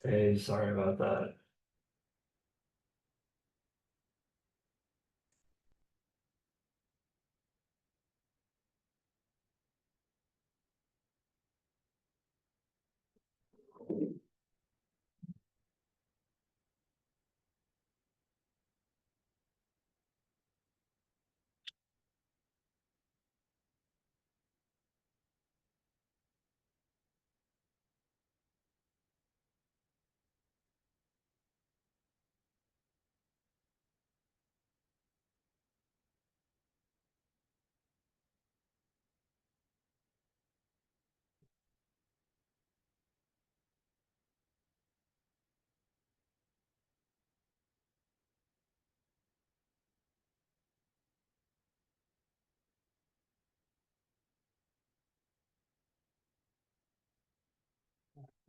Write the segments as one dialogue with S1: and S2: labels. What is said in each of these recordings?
S1: Hey, sorry about that.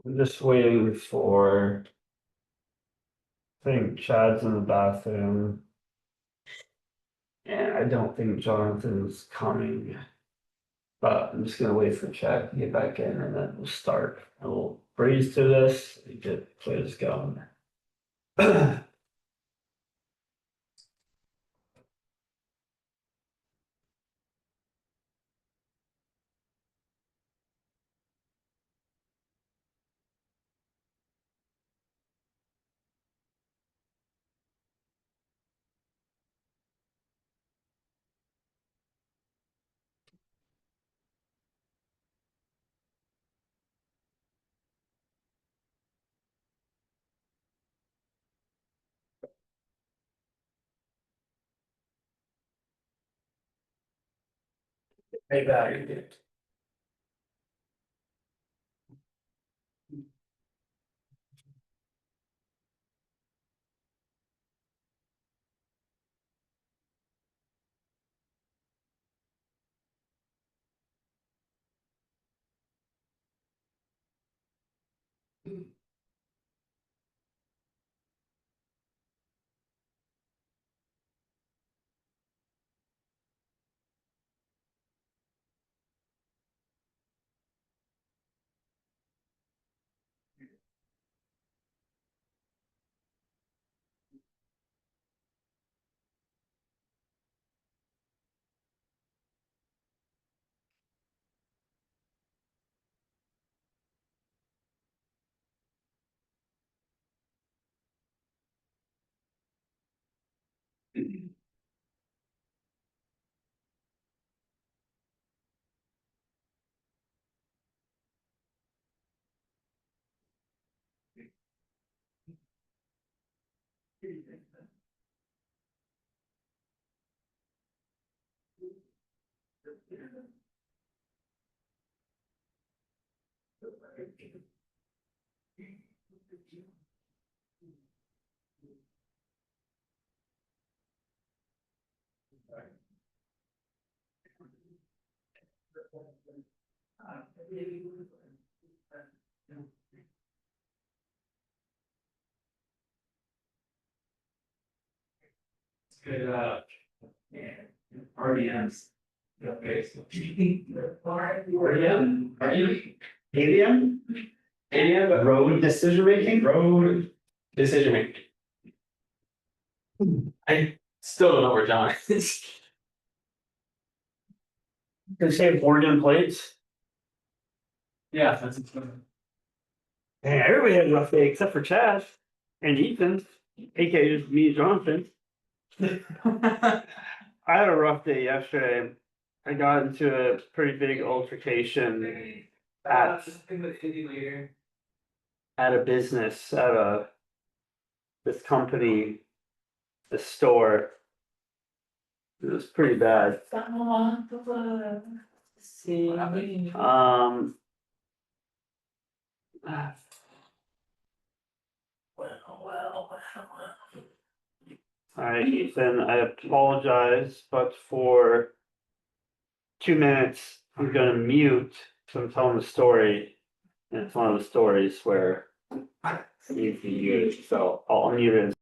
S1: I'm just waiting for, I think Chad's in the bathroom. And I don't think Jonathan's coming. But I'm just gonna wait for Chad to get back in and then we'll start. And we'll breeze through this and get players going. Hey, back. Good, yeah, RDMs. Okay. RDM, are you? ADM? ADM, road decision making? Road decision making. I still don't know where John is. Can say Oregon plates? Yeah, that's. Hey, everybody had a rough day except for Chad and Ethan, aka just me and Jonathan. I had a rough day yesterday. I got into a pretty big altercation at a business, at this company, the store. It was pretty bad. Um. Alright, Ethan, I apologize, but for 2 minutes, I'm gonna mute, so I'm telling the story. And it's one of the stories where you can use, so I'll mute it.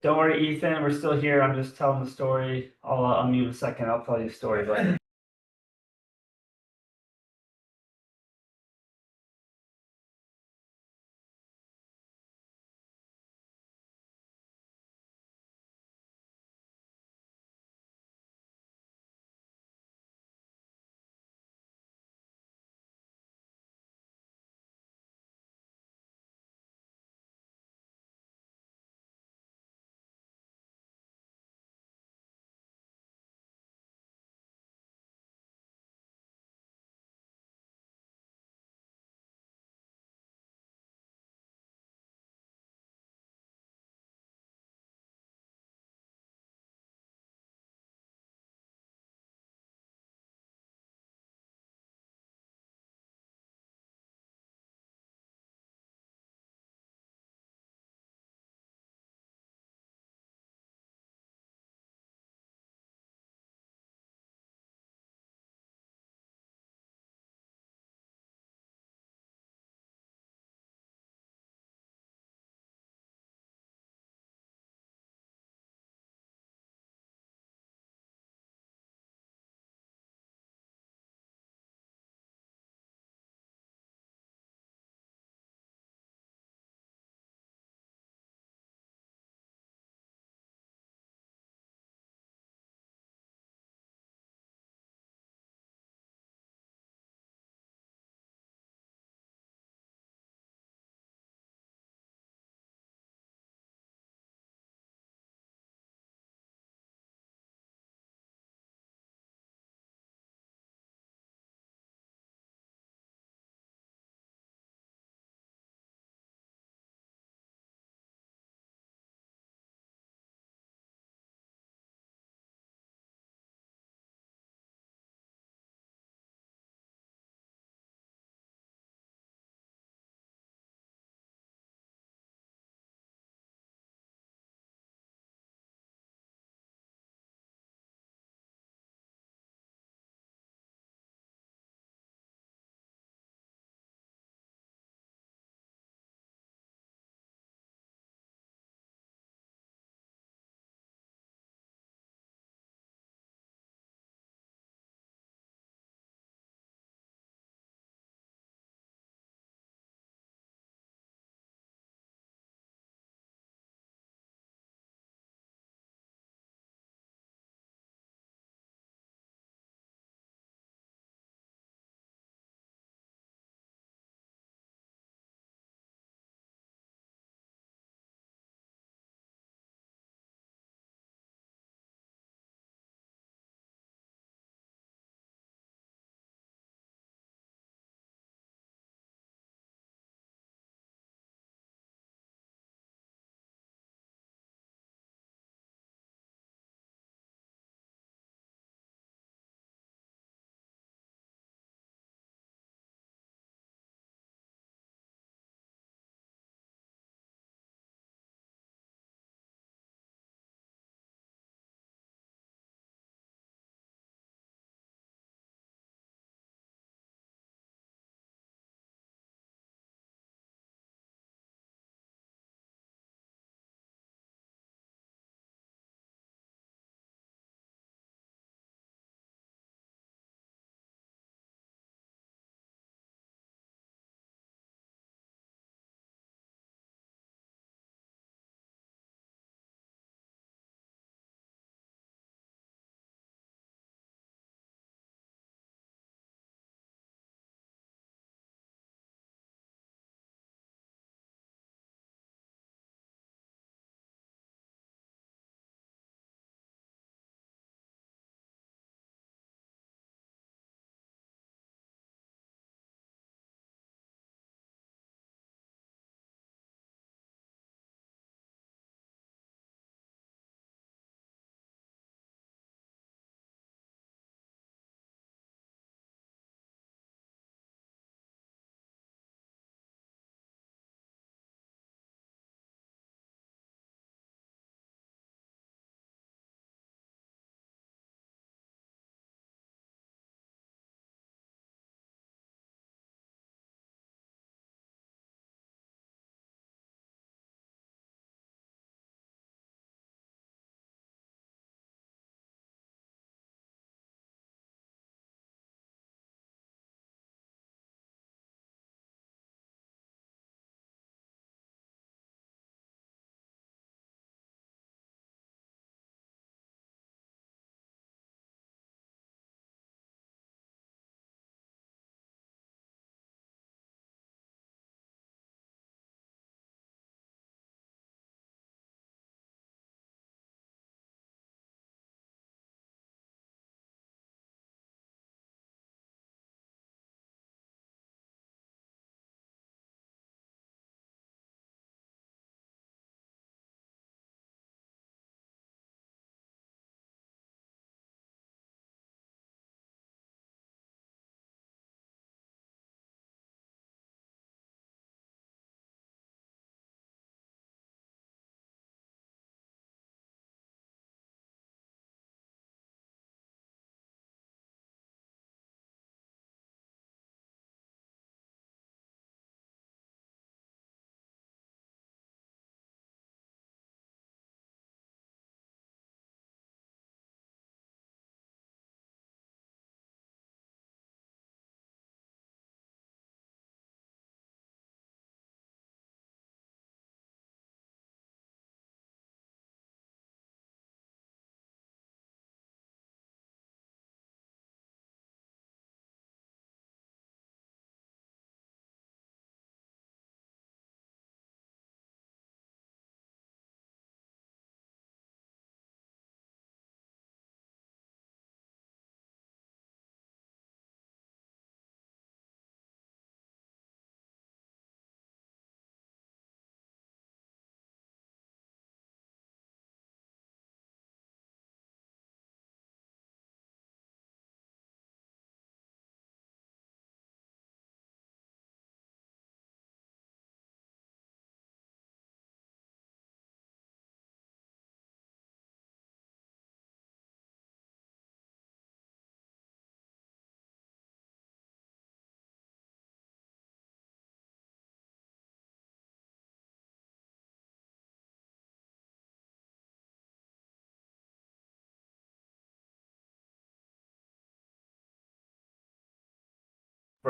S1: Don't worry, Ethan, we're still here. I'm just telling the story. I'll unmute in a second. I'll tell you a story later.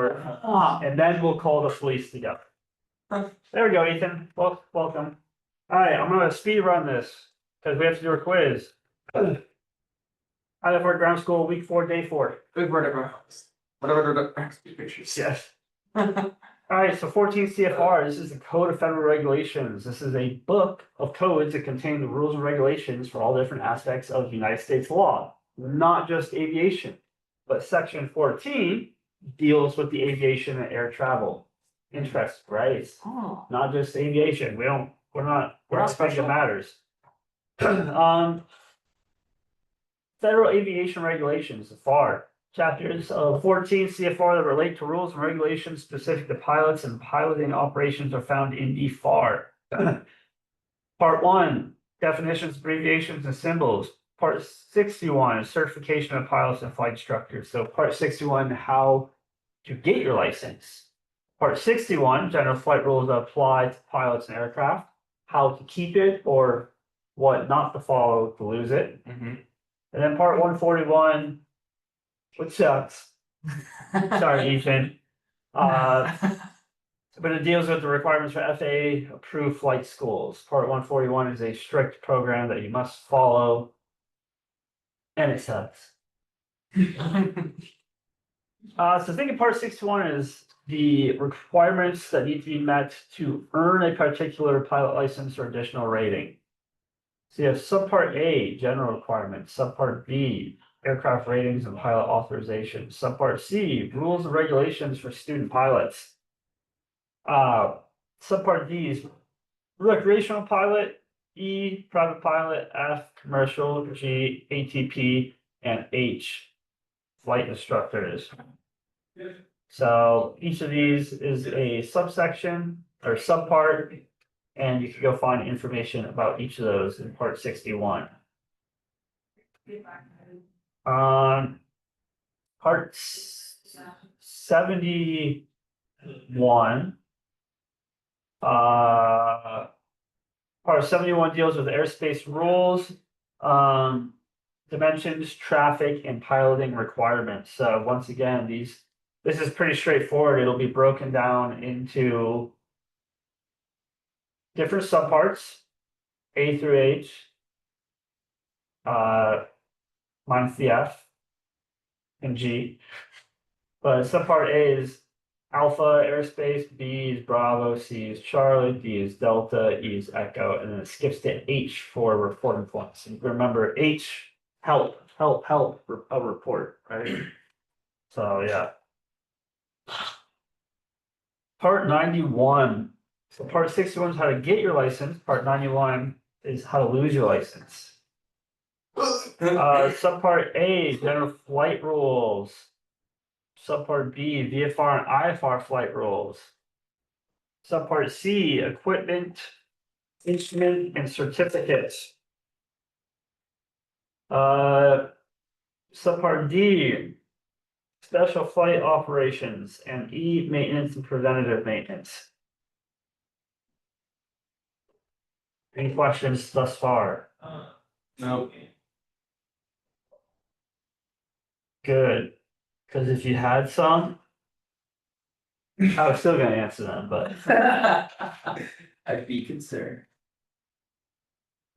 S1: And then we'll call the police together. There we go, Ethan. Welcome. All right, I'm gonna speed run this because we have to do a quiz. IFR Ground School, week 4, day 4.
S2: Whatever pictures.
S1: Yes. All right, so 14 CFR. This is the Code of Federal Regulations. This is a book of codes that contain the rules and regulations for all different aspects of United States law, not just aviation. But section 14 deals with the aviation and air travel interest, right?
S2: Oh.
S1: Not just aviation. We're not
S2: special.
S1: It matters. Federal Aviation Regulations, the FAR. Chapters of 14 CFR that relate to rules and regulations specific to pilots and piloting operations are found in the FAR. Part 1, definitions, abbreviations, and symbols. Part 61, certification of pilots and flight instructors. So part 61, how to get your license. Part 61, general flight rules that apply to pilots and aircraft. How to keep it or what not to follow to lose it.
S2: Mm-hmm.
S1: And then part 141, which sucks. Sorry, Ethan. But it deals with the requirements for FAA approved flight schools. Part 141 is a strict program that you must follow. And it sucks. So thinking part 61 is the requirements that need to be met to earn a particular pilot license or additional rating. So you have subpart A, general requirements, subpart B, aircraft ratings and pilot authorization, subpart C, rules and regulations for student pilots. Subpart D is recreational pilot, E, private pilot, F, commercial, G, ATP, and H, flight instructors. So each of these is a subsection or subpart, and you can go find information about each of those in part 61. Part 71. Part 71 deals with airspace rules, dimensions, traffic, and piloting requirements. So once again, this is pretty straightforward. It'll be broken down into different subparts, A through H, minus the F and G. But subpart A is Alpha, airspace, B is Bravo, C is Charlie, D is Delta, E is Echo, and then it skips to H for reporting points. And remember, H, help, a report, right? So yeah. Part 91. So part 61 is how to get your license. Part 91 is how to lose your license. Subpart A, general flight rules. Subpart B, VFR and IFR flight rules. Subpart C, equipment, instrument, and certificates. Subpart D, special flight operations, and E, maintenance and preventative maintenance. Any questions thus far?
S2: No.
S1: Good. Because if you had some, I was still going to answer them, but.
S2: I'd be concerned.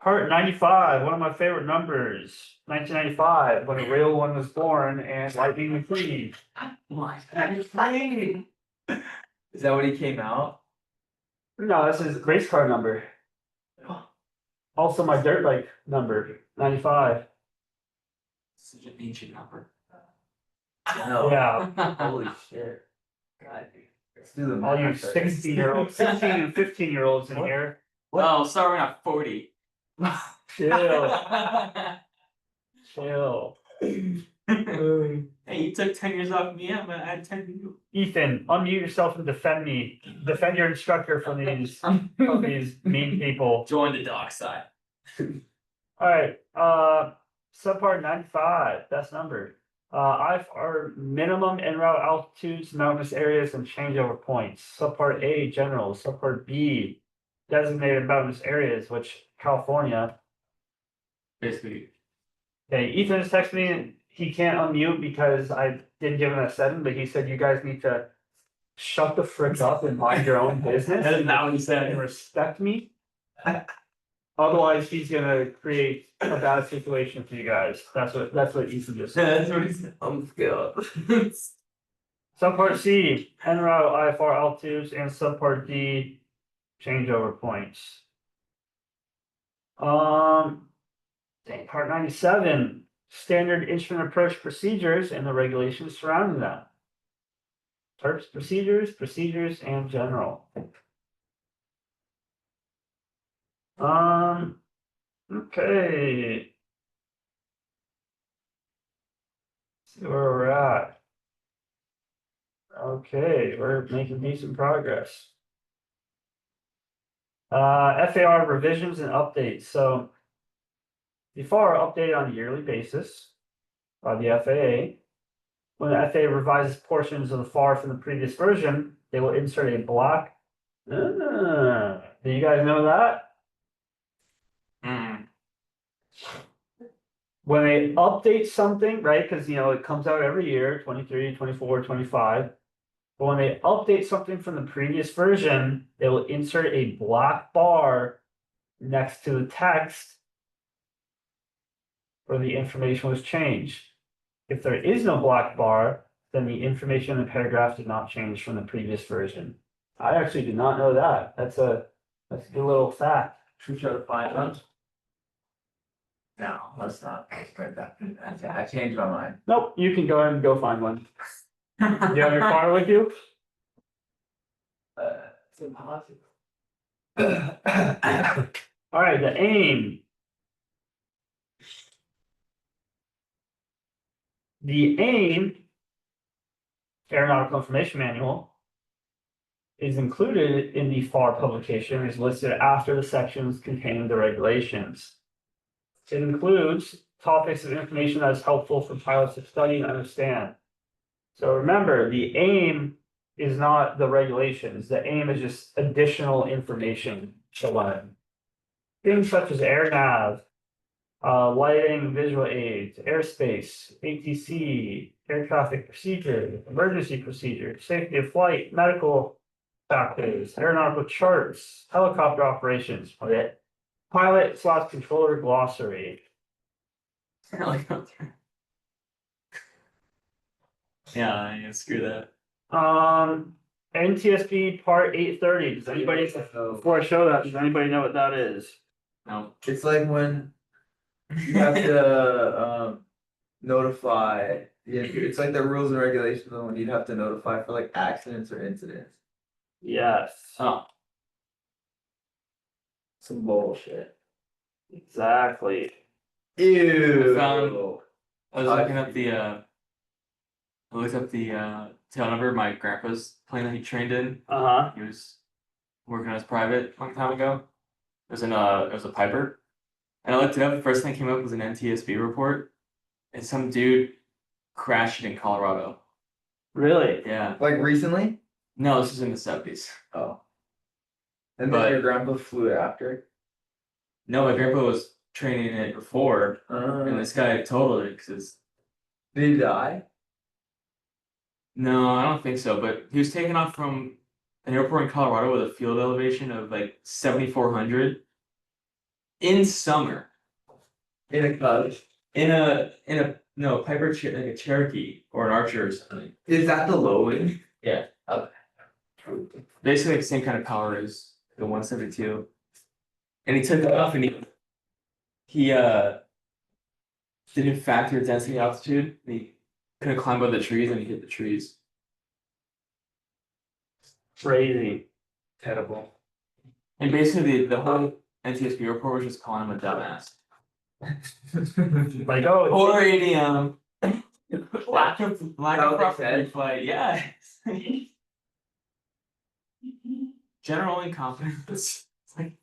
S1: Part 95, one of my favorite numbers. 1995, when a real one was born and Lightning McQueen.
S2: Is that when he came out?
S1: No, this is race car number. Also my dirt bike number, 95.
S2: Such an ancient number.
S1: Yeah.
S2: Holy shit. God, let's do the
S1: All you
S2: math.
S1: 16-year-olds, 16 and 15-year-olds in here.
S2: Well, sorry, we're not 40.
S1: Chill. Chill.
S2: Hey, you took 10 years off me. I'm gonna add 10 to you.
S1: Ethan, unmute yourself and defend me. Defend your instructor from these mean people.
S2: Join the dark side.
S1: All right. Subpart 95, best number. IFR minimum en route altitudes, mountainous areas, and changeover points. Subpart A, general. Subpart B, designated mountainous areas, which California.
S2: Basically.
S1: Okay, Ethan has texted me. He can't unmute because I didn't give him a 7, but he said you guys need to shut the frick up and mind your own business.
S2: That is not what he said.
S1: And respect me. Otherwise, he's gonna create a bad situation for you guys. That's what Ethan just said.
S2: That's what he said. I'm scared.
S1: Subpart C, NROW IFR L2s and subpart D changeover points. Part 97, standard instrument approach procedures and the regulations surrounding them. TERPS procedures, and general. Okay. See where we're at. Okay, we're making decent progress. FAR revisions and updates. So the FAR are updated on a yearly basis by the FAA. When the FAA revises portions of the FAR from the previous version, they will insert a block. Do you guys know that? When they update something, right? Because it comes out every year, 23, 24, 25. But when they update something from the previous version, they will insert a black bar next to the text where the information was changed. If there is no black bar, then the information in the paragraph did not change from the previous version. I actually did not know that. That's a good little fact.
S2: Should we try to find one?
S3: No, let's not. I changed my mind.
S1: Nope, you can go ahead and go find one. You have your file with you?
S3: It's impossible.
S1: All right, the aim. The AIM, Aeronautical Information Manual, is included in the FAR publication, is listed after the sections containing the regulations. It includes topics of information that is helpful for pilots to study and understand. So remember, the AIM is not the regulations. The AIM is just additional information to learn. Things such as air nav, lighting, visual aids, airspace, ATC, air traffic procedure, emergency procedure, safety of flight, medical factors, aeronautical charts, helicopter operations, pilot/controller glossary.
S2: Yeah, screw that.
S1: NTSB Part 830. Does anybody, before I show that, does anybody know what that is?
S2: No.
S3: It's like when you have to notify. It's like the rules and regulations when you'd have to notify for like accidents or incidents.
S1: Yes.
S2: Oh.
S3: Some bullshit.
S1: Exactly.
S3: Ew.
S2: I was looking up the tail number of my grandpa's plane that he trained in. He was working on his private a long time ago. It was a Piper. And I looked it up, the first thing that came up was an NTSB report. And some dude crashed it in Colorado.
S1: Really?
S2: Yeah.
S3: Like recently?
S2: No, this was in the 70s.
S3: Oh. And then your grandpa flew after?
S2: No, my grandpa was training it before, and this guy totaled it because.
S3: Did he die?
S2: No, I don't think so. But he was taking off from an airport in Colorado with a field elevation of like 7,400 in summer.
S3: In a Cub?
S2: In a Piper like a Cherokee or an Archer or something.
S3: Is that the low wing?
S2: Yeah.
S3: Okay.
S2: Basically the same kind of power as the 172. And he took it off and he didn't factor density altitude. He couldn't climb above the trees and he hit the trees.
S1: Crazy.
S3: Terrible.
S2: And basically the whole NTSB report was just calling him a dumbass.
S1: Like, oh,
S2: Or a lack of proper
S3: said?
S2: flight. Yeah. General incompetence. It's like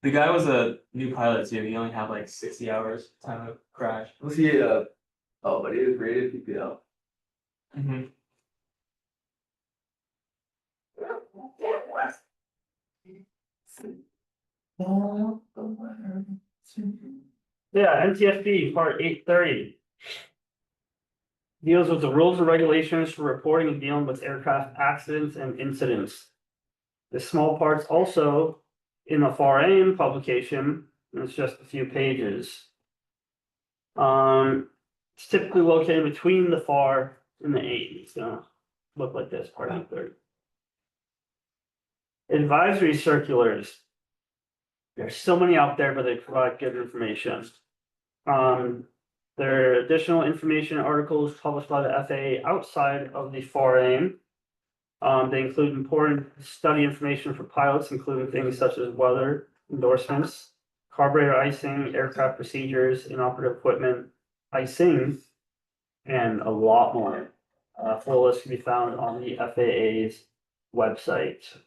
S2: the guy was a new pilot too. He only had like 60 hours time to crash.
S3: Was he oh, but he was rated PPL.
S1: yeah, NTSB Part 830. deals with the rules and regulations for reporting and dealing with aircraft accidents and incidents. The small part's also in the FAR-AIM publication, and it's just a few pages. It's typically located between the FAR and the AIM. It's gonna look like this, part 3. Advisory circulars. There's so many out there, but they provide good information. There are additional information articles published by the FAA outside of the FAR-AIM. They include important study information for pilots, including things such as weather endorsements, carburetor icing, aircraft procedures, inoperative equipment, icing, and a lot more. Full list can be found on the FAA's website.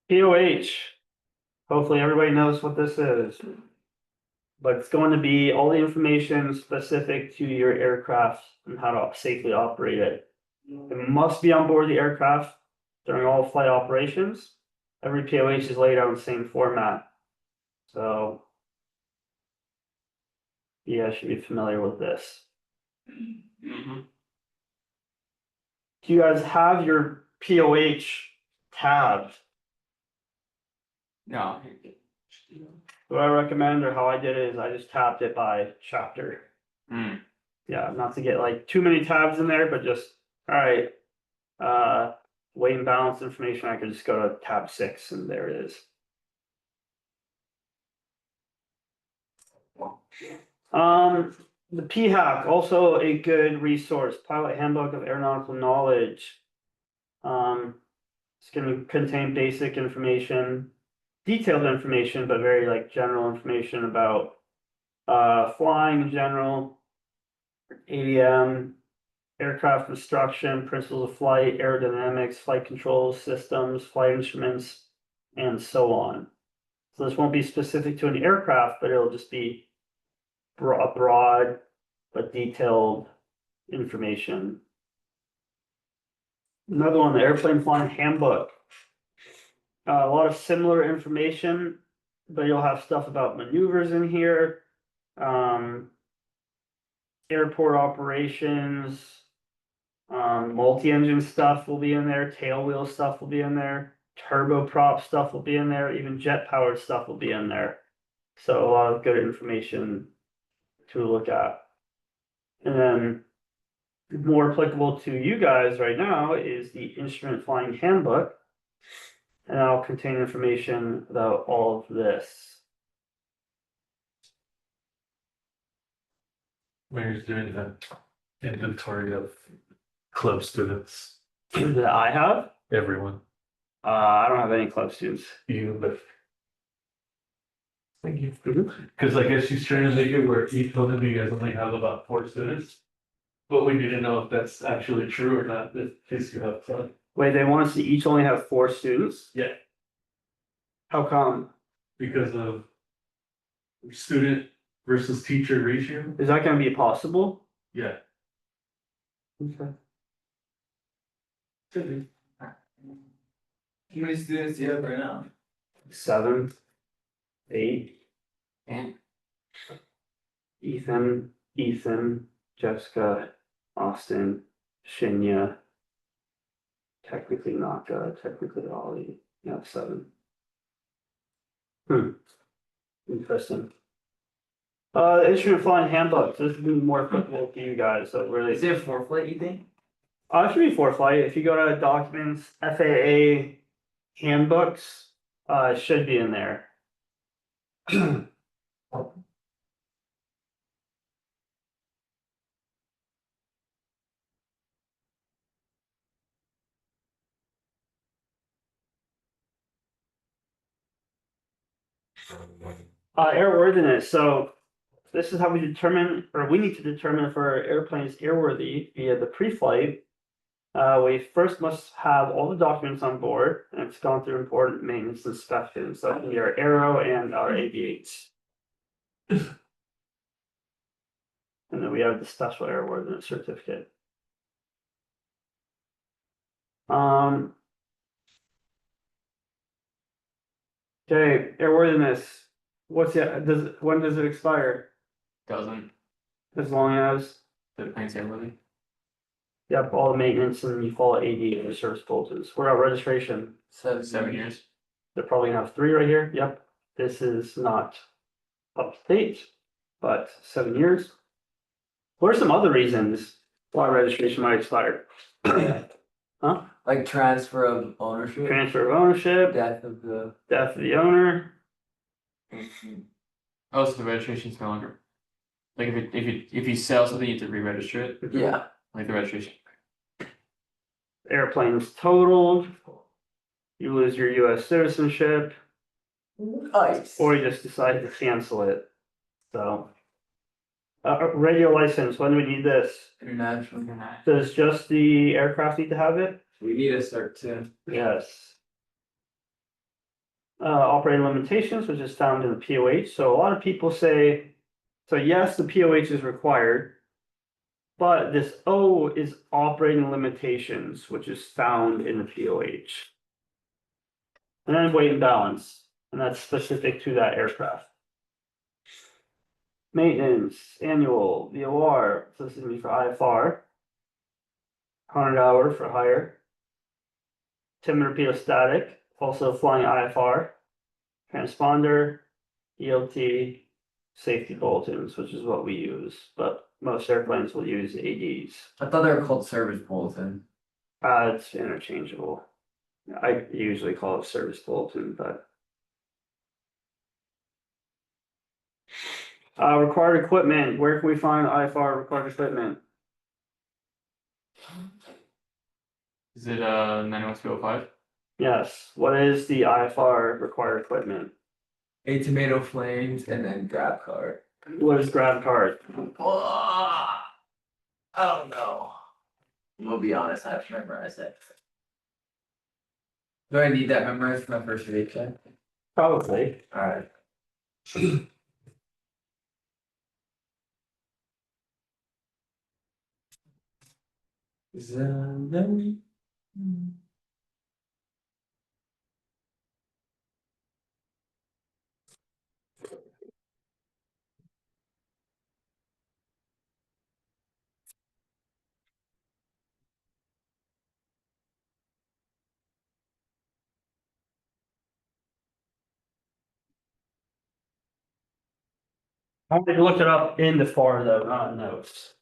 S1: POH. Hopefully everybody knows what this is. But it's going to be all the information specific to your aircraft and how to safely operate it. It must be on board the aircraft during all flight operations. Every POH is laid out in the same format. So you guys should be familiar with this.
S2: Mhm.
S1: Do you guys have your POH tabbed?
S2: No.
S1: What I recommend or how I did it is I just tabbed it by chapter.
S2: Mm.
S1: Yeah, not to get like too many tabs in there, but just, all right. Weight and balance information, I could just go to tab 6 and there it is. The PHAC, also a good resource, Pilot Handbook of Aeronautical Knowledge. It's gonna contain basic information, detailed information, but very like general information about flying in general, ADM, aircraft construction, principles of flight, aerodynamics, flight control systems, flight instruments, and so on. So this won't be specific to an aircraft, but it'll just be broad but detailed information. Another one, the Airplane Flying Handbook. A lot of similar information, but you'll have stuff about maneuvers in here, airport operations, multi-engine stuff will be in there, tail wheel stuff will be in there, turboprop stuff will be in there, even jet powered stuff will be in there. So a lot of good information to look at. And then more applicable to you guys right now is the Instrument Flying Handbook. And that'll contain information about all of this.
S4: When you're doing the inventory of club students,
S1: That I have,
S4: everyone,
S1: I don't have any club students.
S4: you, but. Thank you.
S1: Mhm.
S4: Because I guess she's trying to make it where each one of you guys only have about 4 students. But we need to know if that's actually true or not, in case you have fun.
S1: Wait, they want us to each only have 4 students?
S4: Yeah.
S1: How come?
S4: Because of student versus teacher ratio.
S1: Is that gonna be possible?
S4: Yeah.
S1: Okay.
S3: How many students do you have right now?
S1: 7, 8,
S2: And
S1: Ethan, Jessica, Austin, Shinya. Technically Naka, technically Ollie. Yeah, 7. Interesting. Instrument Flying Handbook. So this is gonna be more applicable to you guys. So really,
S3: Is there 4 flight, you think?
S1: it should be 4 flight. If you go to documents, FAA handbooks, it should be in there. Airworthiness. So this is how we determine, or we need to determine if our airplane is airworthy via the pre-flight. We first must have all the documents on board, and it's gone through important maintenance inspections. So it can be our aero and our AV8s. And then we have the special airworthiness certificate. Okay, airworthiness, when does it expire?
S2: Doesn't,
S1: As long as,
S2: the plane's airworthy.
S1: yep, all the maintenance and you follow AD and the service bulletins. What about registration?
S2: 7 years.
S1: They're probably gonna have 3 right here, yep, this is not up to date, but 7 years. What are some other reasons why registration might expire? Huh?
S3: Like transfer of ownership,
S1: Transfer of ownership,
S3: death of the.
S1: death of the owner,
S2: Oh, so the registration's no longer. Like if you sell something, you have to re-register it,
S3: Yeah.
S2: like the registration.
S1: airplane's totaled, you lose your US citizenship,
S3: Nice.
S1: or you just decide to cancel it. So. Radio license, when do we need this?
S3: International.
S1: Does just the aircraft need to have it?
S3: We need a start too.
S1: Yes. Operating limitations, which is found in the POH, so a lot of people say, so yes, the POH is required. But this O is operating limitations, which is found in the POH. And then weight and balance, and that's specific to that aircraft. Maintenance, annual, VOR, so this is gonna be for IFR. 100 hour for hire. Altimeter static, also flying IFR. Transponder, ELT, safety bulletins, which is what we use, but most airplanes will use ADs.
S3: I thought they were called service bulletin.
S1: It's interchangeable. I usually call it service bulletin, but. Required equipment, where can we find IFR required equipment?
S2: Is it 91205?
S1: Yes, what is the IFR required equipment?
S3: A tomato flames and then grab card.
S1: What is grab card?
S3: I don't know. We'll be honest, I have to memorize it. Do I need that memorized for my first week check?
S1: Probably.
S3: Alright.
S1: I want to look it up in the FAR though, not in notes.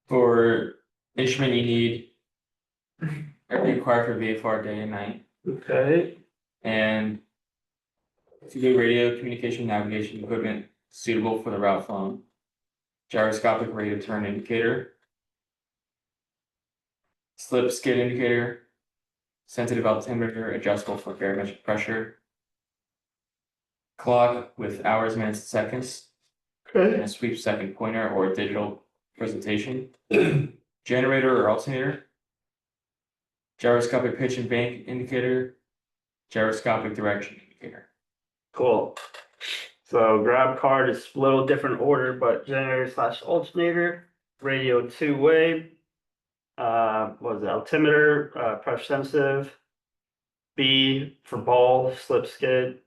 S2: For instrument, you need every required for VFR day and night,
S1: Okay,
S2: and to do radio communication navigation equipment suitable for the route flown. Gyroscopic rate of turn indicator. Slip skid indicator. Sensitive altimeter adjustable for barometric pressure. Clock with hours, minutes, and seconds. And
S1: okay,
S2: a sweep second pointer or digital presentation. Generator or alternator. Gyroscopic pitch and bank indicator. Gyroscopic direction indicator.
S1: cool. So grab card is a little different order, but generator / alternator, radio 2-way. What is it, altimeter, pressure sensitive. B for ball, slip skid.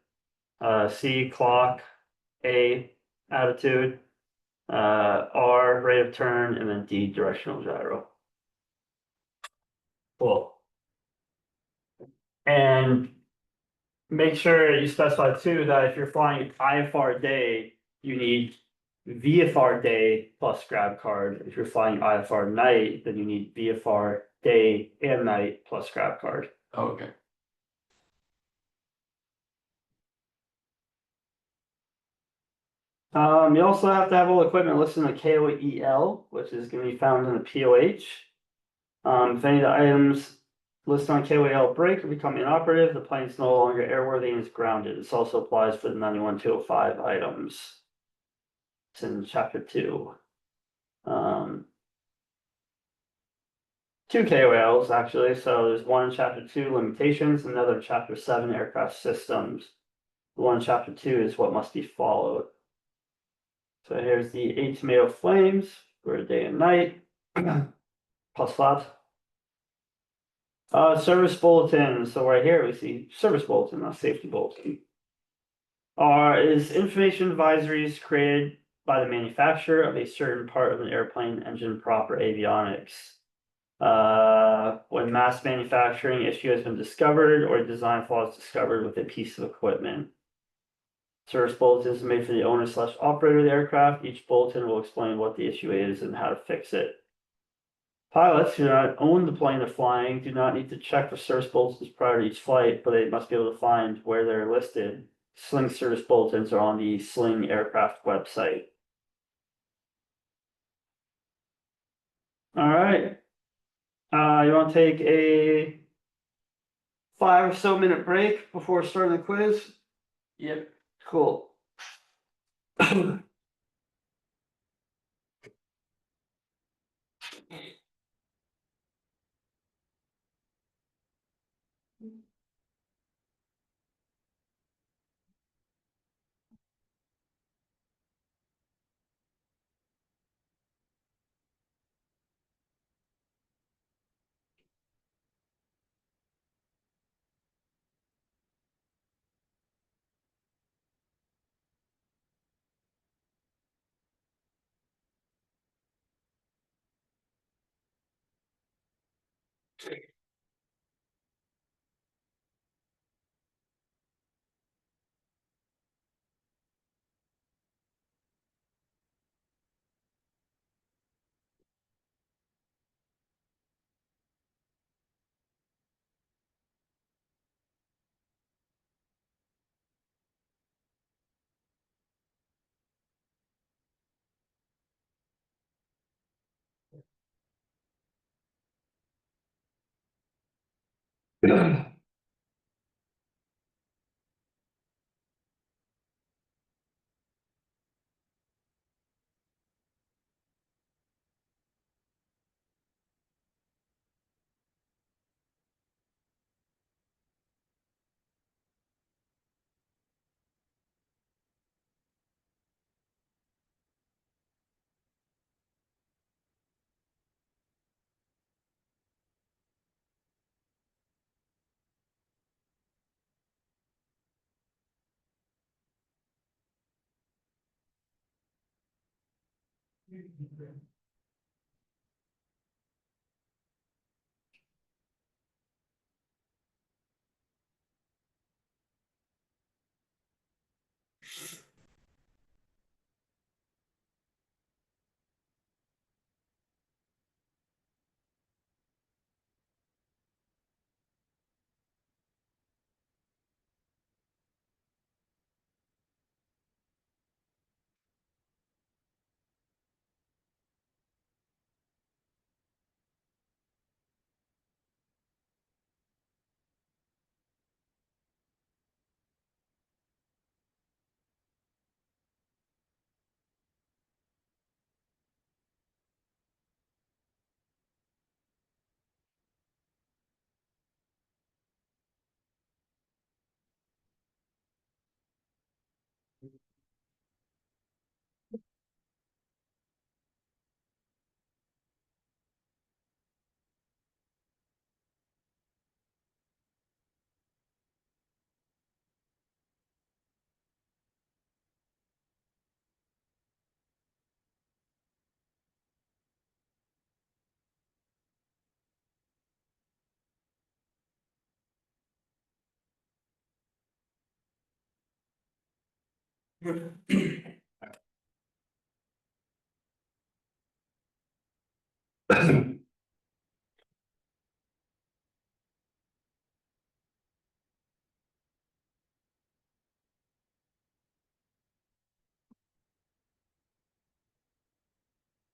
S1: C clock, A attitude. R rate of turn, and then D directional gyro. Cool. And make sure you specify too that if you're flying IFR day, you need VFR day plus grab card. If you're flying IFR night, then you need VFR day and night plus grab card.
S2: Oh, okay.
S1: You also have to have all equipment listed in the KOEL, which is going to be found in the POH. If any of the items listed on KOEL break or become inoperative, the plane is no longer airworthy and is grounded. This also applies for the 91205 items. It's in chapter 2. two KOLs actually, so there's one in chapter 2, limitations, another in chapter 7, aircraft systems. The one in chapter 2 is what must be followed. So here's the 8 tomato flames for day and night, plus flaps. Service bulletin, so right here we see service bulletin, not safety bulletin. Is information advisories created by the manufacturer of a certain part of an airplane engine prop or avionics. When mass manufacturing issue has been discovered or design flaw is discovered with a piece of equipment. Service bulletin is made for the owner / operator of the aircraft. Each bulletin will explain what the issue is and how to fix it. Pilots who do not own the plane they're flying do not need to check for service bulletins prior to each flight, but they must be able to find where they're listed. Sling service bulletins are on the Sling aircraft website. All right. You want to take a 5 or so minute break before starting the quiz?
S2: Yep.
S1: Cool.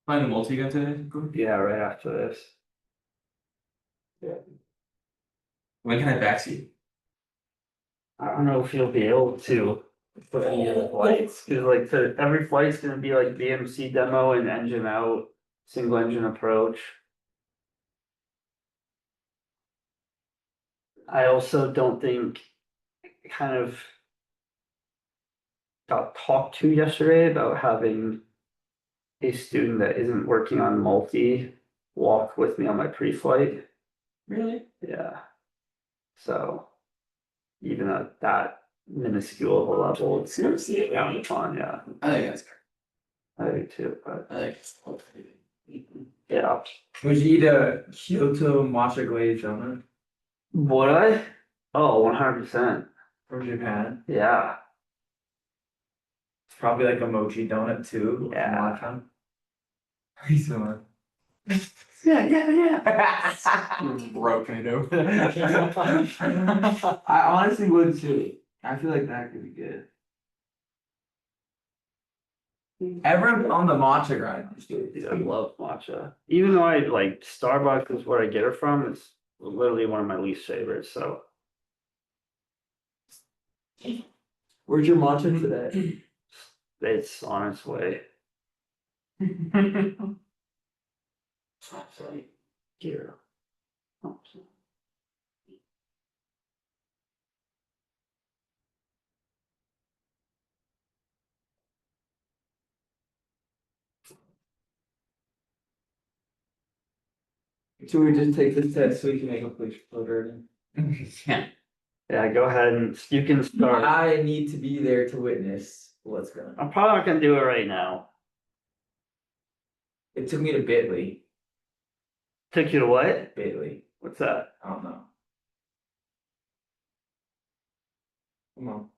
S2: Playing the multi again today?
S1: Yeah, right after this.
S2: When can I backseat?
S1: I don't know if you'll be able to for any of the flights, cause like every flight's gonna be like BMC demo and engine out, single engine approach. I also don't think kind of got talked to yesterday about having a student that isn't working on multi walk with me on my pre-flight.
S2: Really?
S1: Yeah. So even at that minuscule of a level, it's kind of fun, yeah.
S2: I think that's great.
S1: I do too, but
S2: I think it's cool.
S1: yeah.
S3: Would you eat a Kyoto matcha glazed donut
S1: Would I? Oh, 100%.
S3: from Japan?
S1: Yeah.
S3: It's probably like a mochi donut too. With
S1: Yeah.
S3: matcha. He's the one.
S1: Yeah.
S2: Broken it over.
S3: I honestly would too. I feel like that could be good. Everyone's on the matcha grind.
S1: Dude, I love matcha. Even though I like Starbucks is where I get it from, it's literally one of my least favorites. So
S3: Where's your matcha today?
S1: it's on its way. Here. Oh,
S3: Should we just take this test so we can make a police report?
S2: Yeah.
S1: yeah, go ahead and you can start.
S3: I need to be there to witness what's going on.
S1: I'm probably not gonna do it right now.
S3: It took me to Bitly.
S1: Took you to what?
S3: Bitly.
S1: What's that?
S3: I don't know. Come on.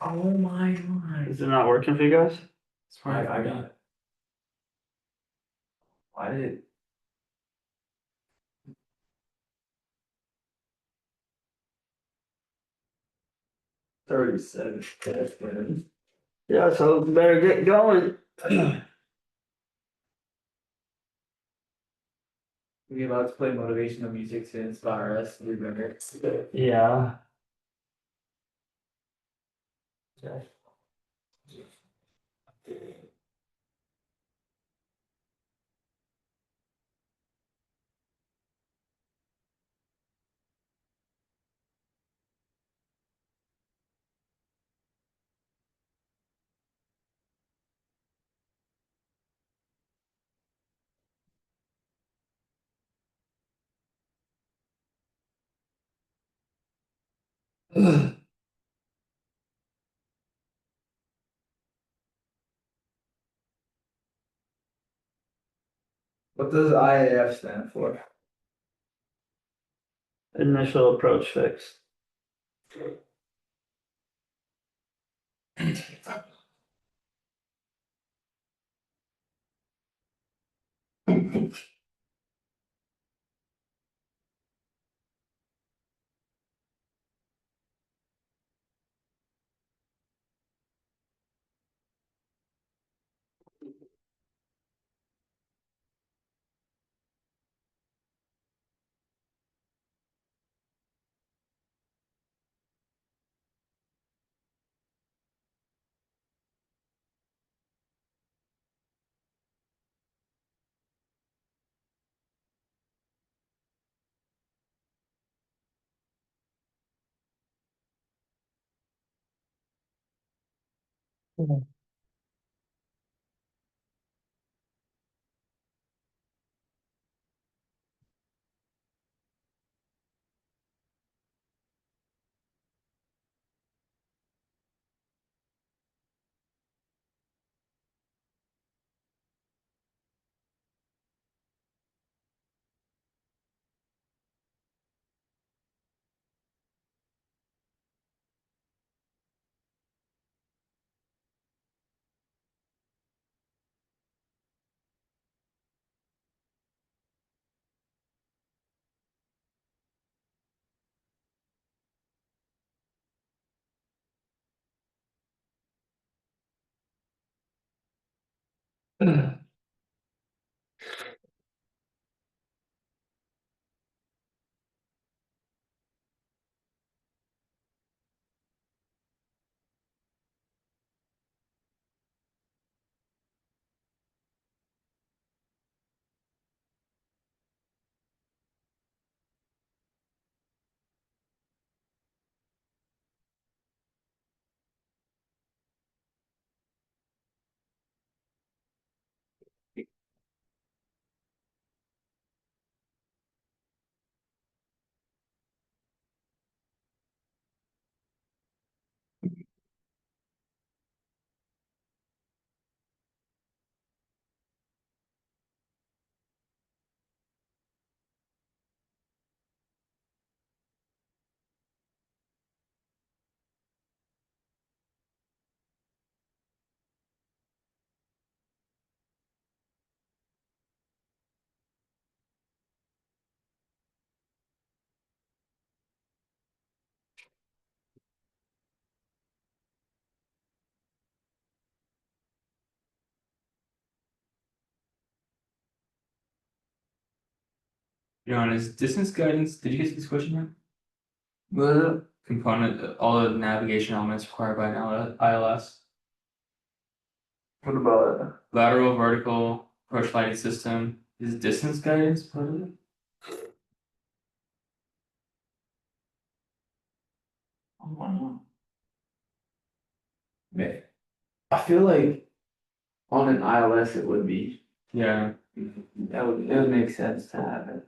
S3: Oh my god.
S1: Is it not working for you guys?
S3: I got it. Why did it? $37. That's good.
S1: Yeah, so better get going.
S3: We allowed to play motivational music to inspire us to be better.
S1: Yeah.
S3: What does IAF stand for?
S1: Initial approach fix.
S2: on is distance guidance, did you get this question yet?
S3: What is it?
S2: Component, all the navigation elements required by an ILS.
S3: What about it?
S2: Lateral, vertical, approach lighting system, is distance guidance part of it?
S5: I feel like on an ILS it would be,
S2: Yeah,
S5: it would make sense to have it.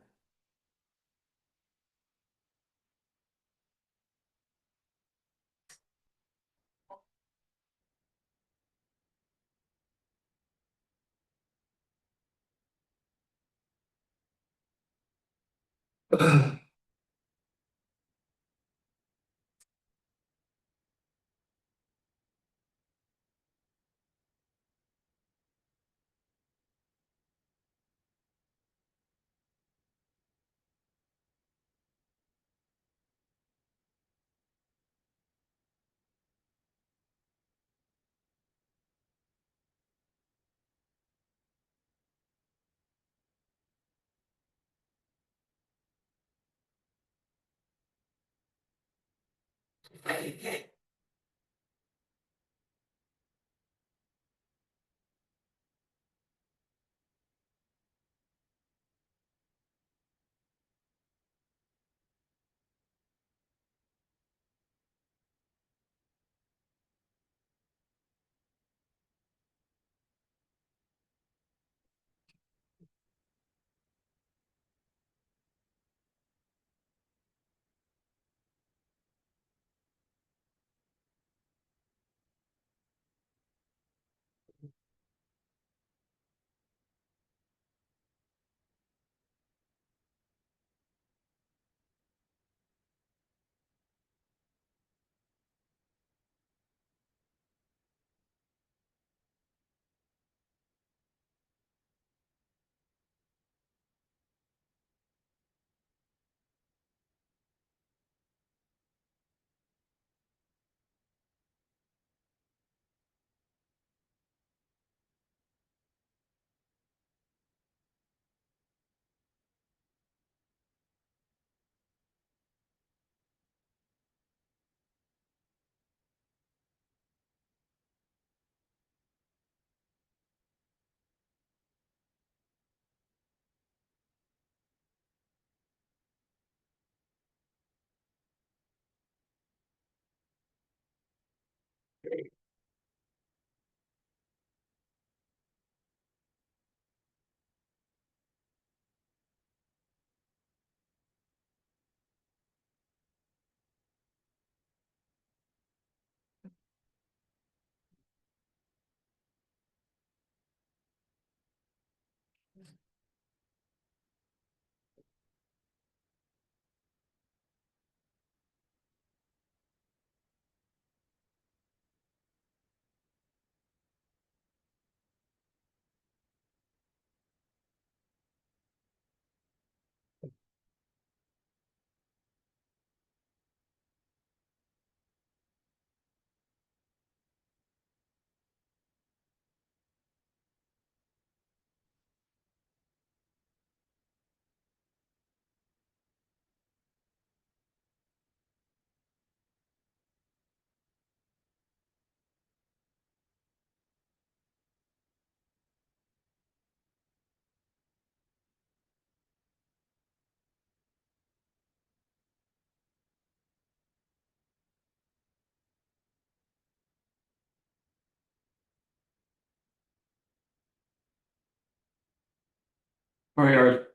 S2: or our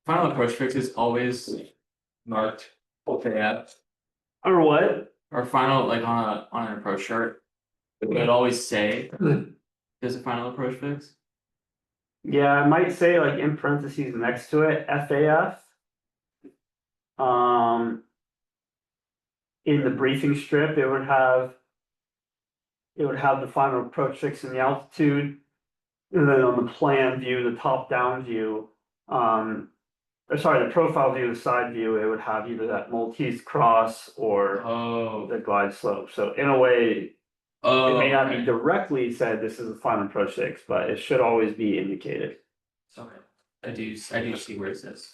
S2: final approach fix is always marked OKF.
S1: Or what?
S2: Our final, like on an approach chart, it would always say there's a final approach fix.
S1: Yeah, I might say like in parentheses next to it, FAF. In the briefing strip, it would have. It would have the final approach fix in the altitude. And then on the plan view, the top-down view, or sorry, the profile view, the side view, it would have either that Maltese cross or
S2: Oh,
S1: the glide slope. So in a way,
S2: oh,
S1: it may not be
S2: okay.
S1: directly said this is a final approach fix, but it should always be indicated.
S2: Okay, I do see where it says.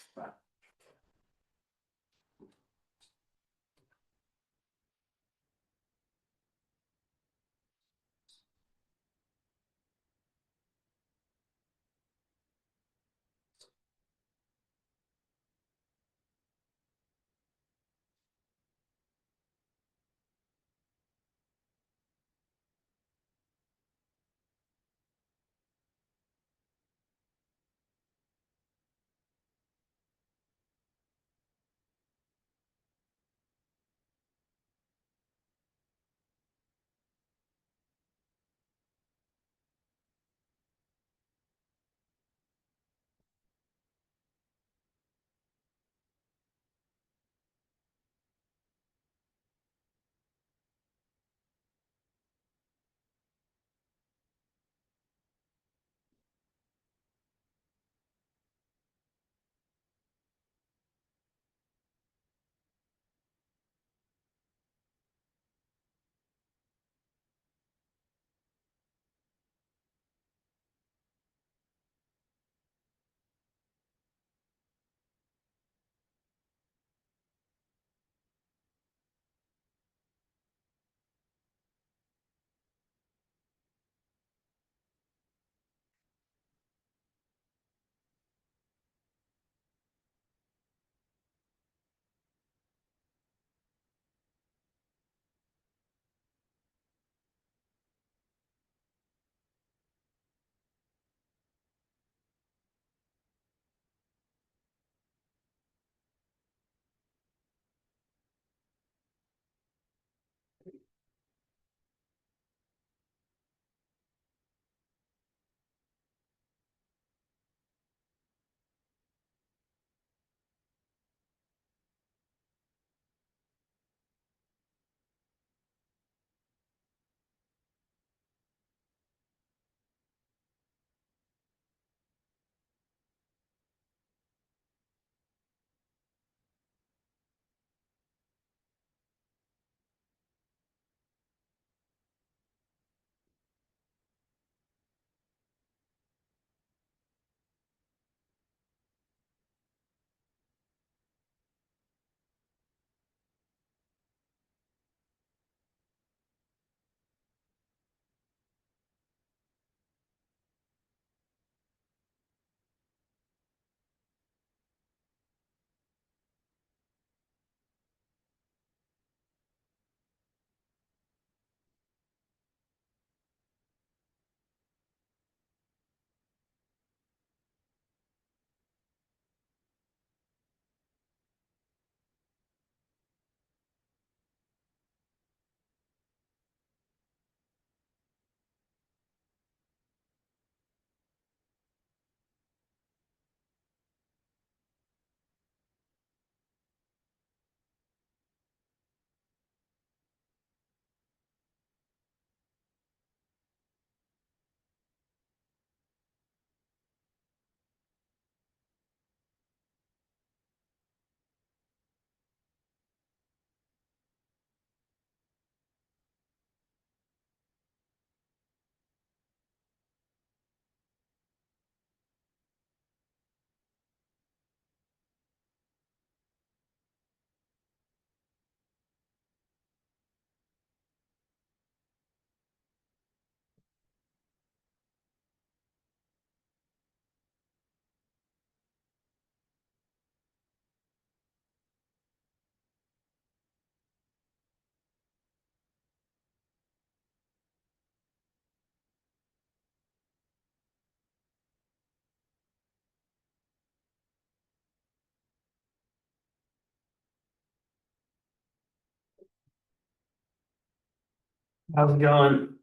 S1: How's it going?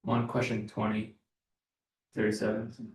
S2: On question 20. 37.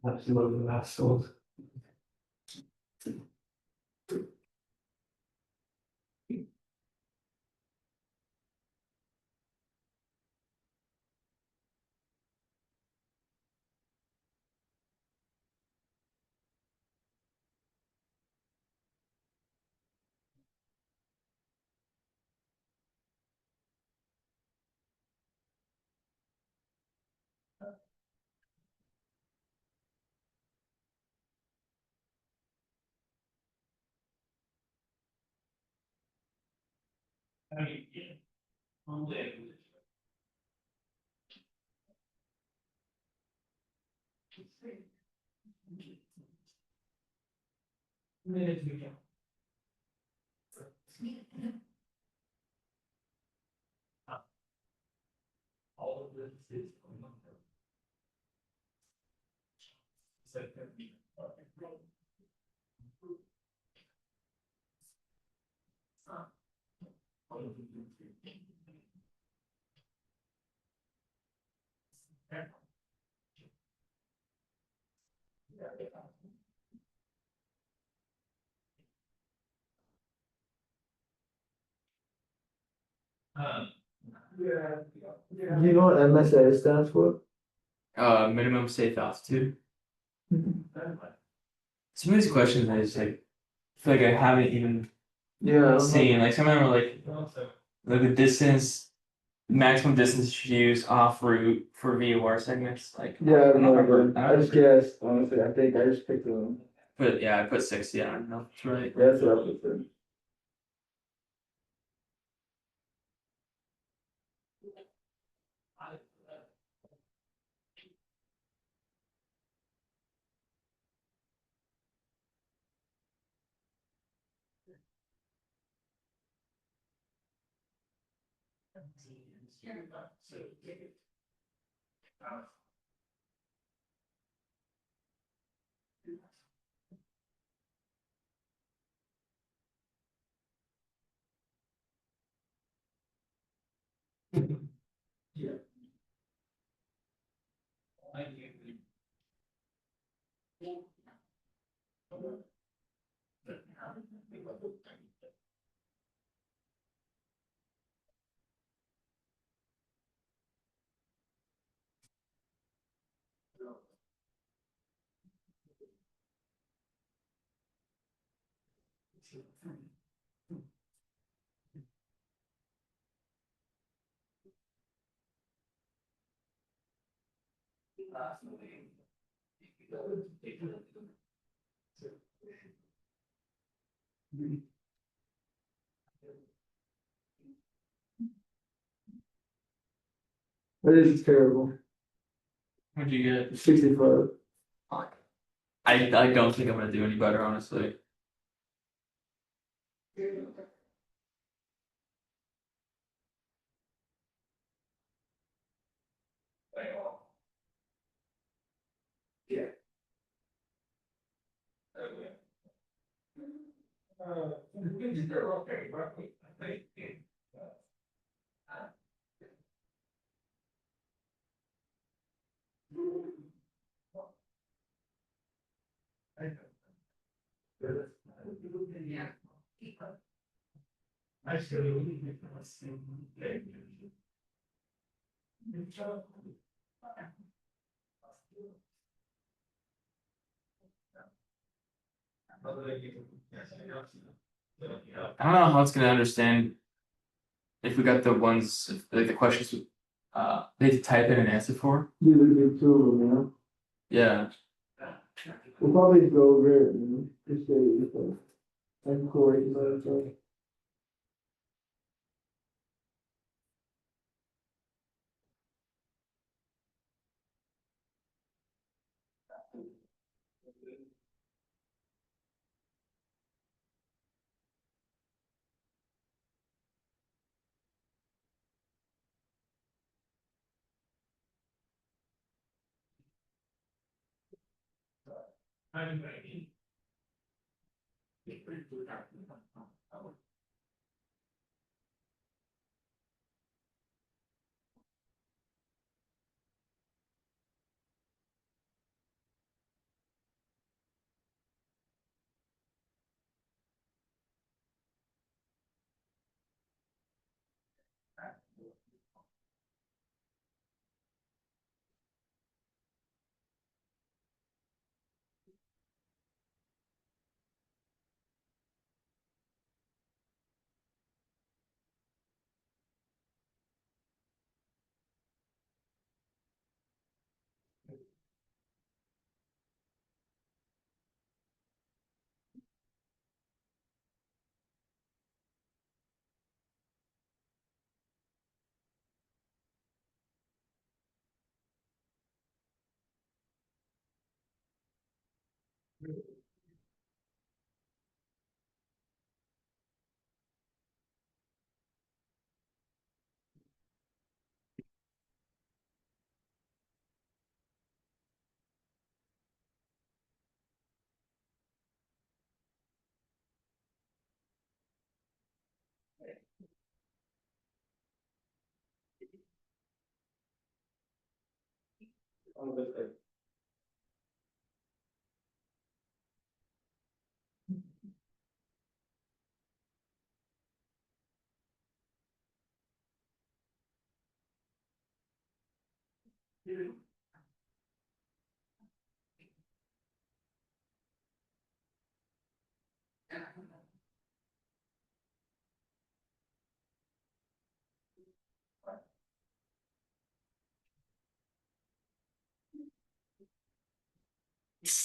S4: Absolutely assholes. All of this is.
S3: Do you know what MSA stands for?
S2: Minimum safe altitude. Some of these questions I just like feel like I haven't even
S3: Yeah.
S2: seen. Like some of them are like the distance, maximum distance you use off route for VOR segments. Like
S3: Yeah, I remember. I just guessed, honestly. I think I just picked them.
S2: but yeah, I put 60. I don't know if it's right.
S3: That's what I put there.
S5: That is terrible.
S2: What'd you get?
S5: 65.
S2: I don't think I'm gonna do any better, honestly. I don't know how it's gonna understand if we got the ones, like the questions, they have to type in an answer for.
S5: You look at two of them,
S2: Yeah,
S5: yeah. We'll probably go over it and just say, like, Corey, so.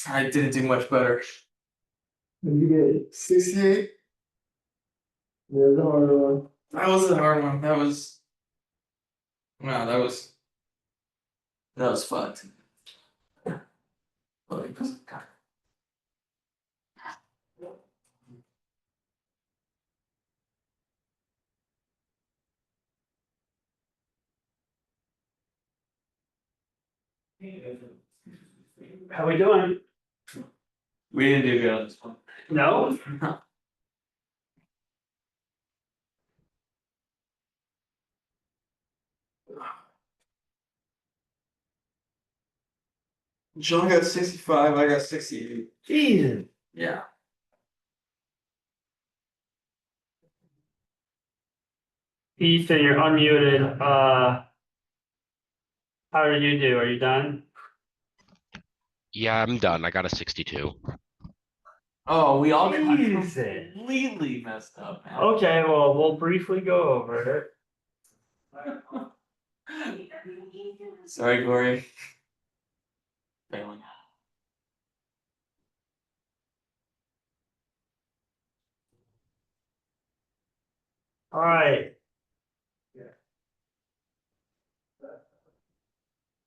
S2: I didn't do much better.
S5: Did you get
S2: 68.
S5: There's a hard one.
S2: That was a hard one. Wow, that was fucked. Like, God.
S1: How we doing?
S2: We didn't do good on this one.
S1: No?
S2: John got 65, I got 68.
S1: Jesus.
S2: Yeah.
S1: Ethan, you're unmuted. How did you do? Are you done?
S6: Yeah, I'm done. I got a 62.
S2: Oh, we all got
S1: Jesus.
S2: completely messed up, man.
S1: Okay, well, we'll briefly go over it.
S2: Sorry, Corey. Failing.
S1: All right.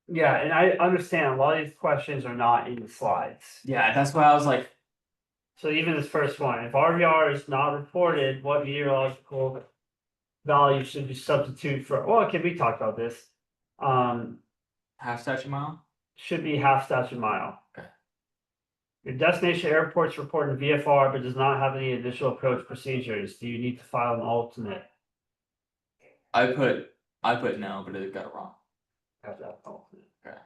S1: Yeah, and I understand a lot of these questions are not in the slides.
S2: Yeah, that's why I was like,
S1: So even this first one, if RVR is not reported, what meteorological value should be substituted for? Well, okay, we talked about this.
S2: half statute mile?
S1: Should be half statute mile.
S2: Okay.
S1: Your destination airport's reporting VFR but does not have any additional approach procedures. Do you need to file an alternate?
S2: I put no, but it got it wrong.
S1: Have that alternate.
S2: Okay.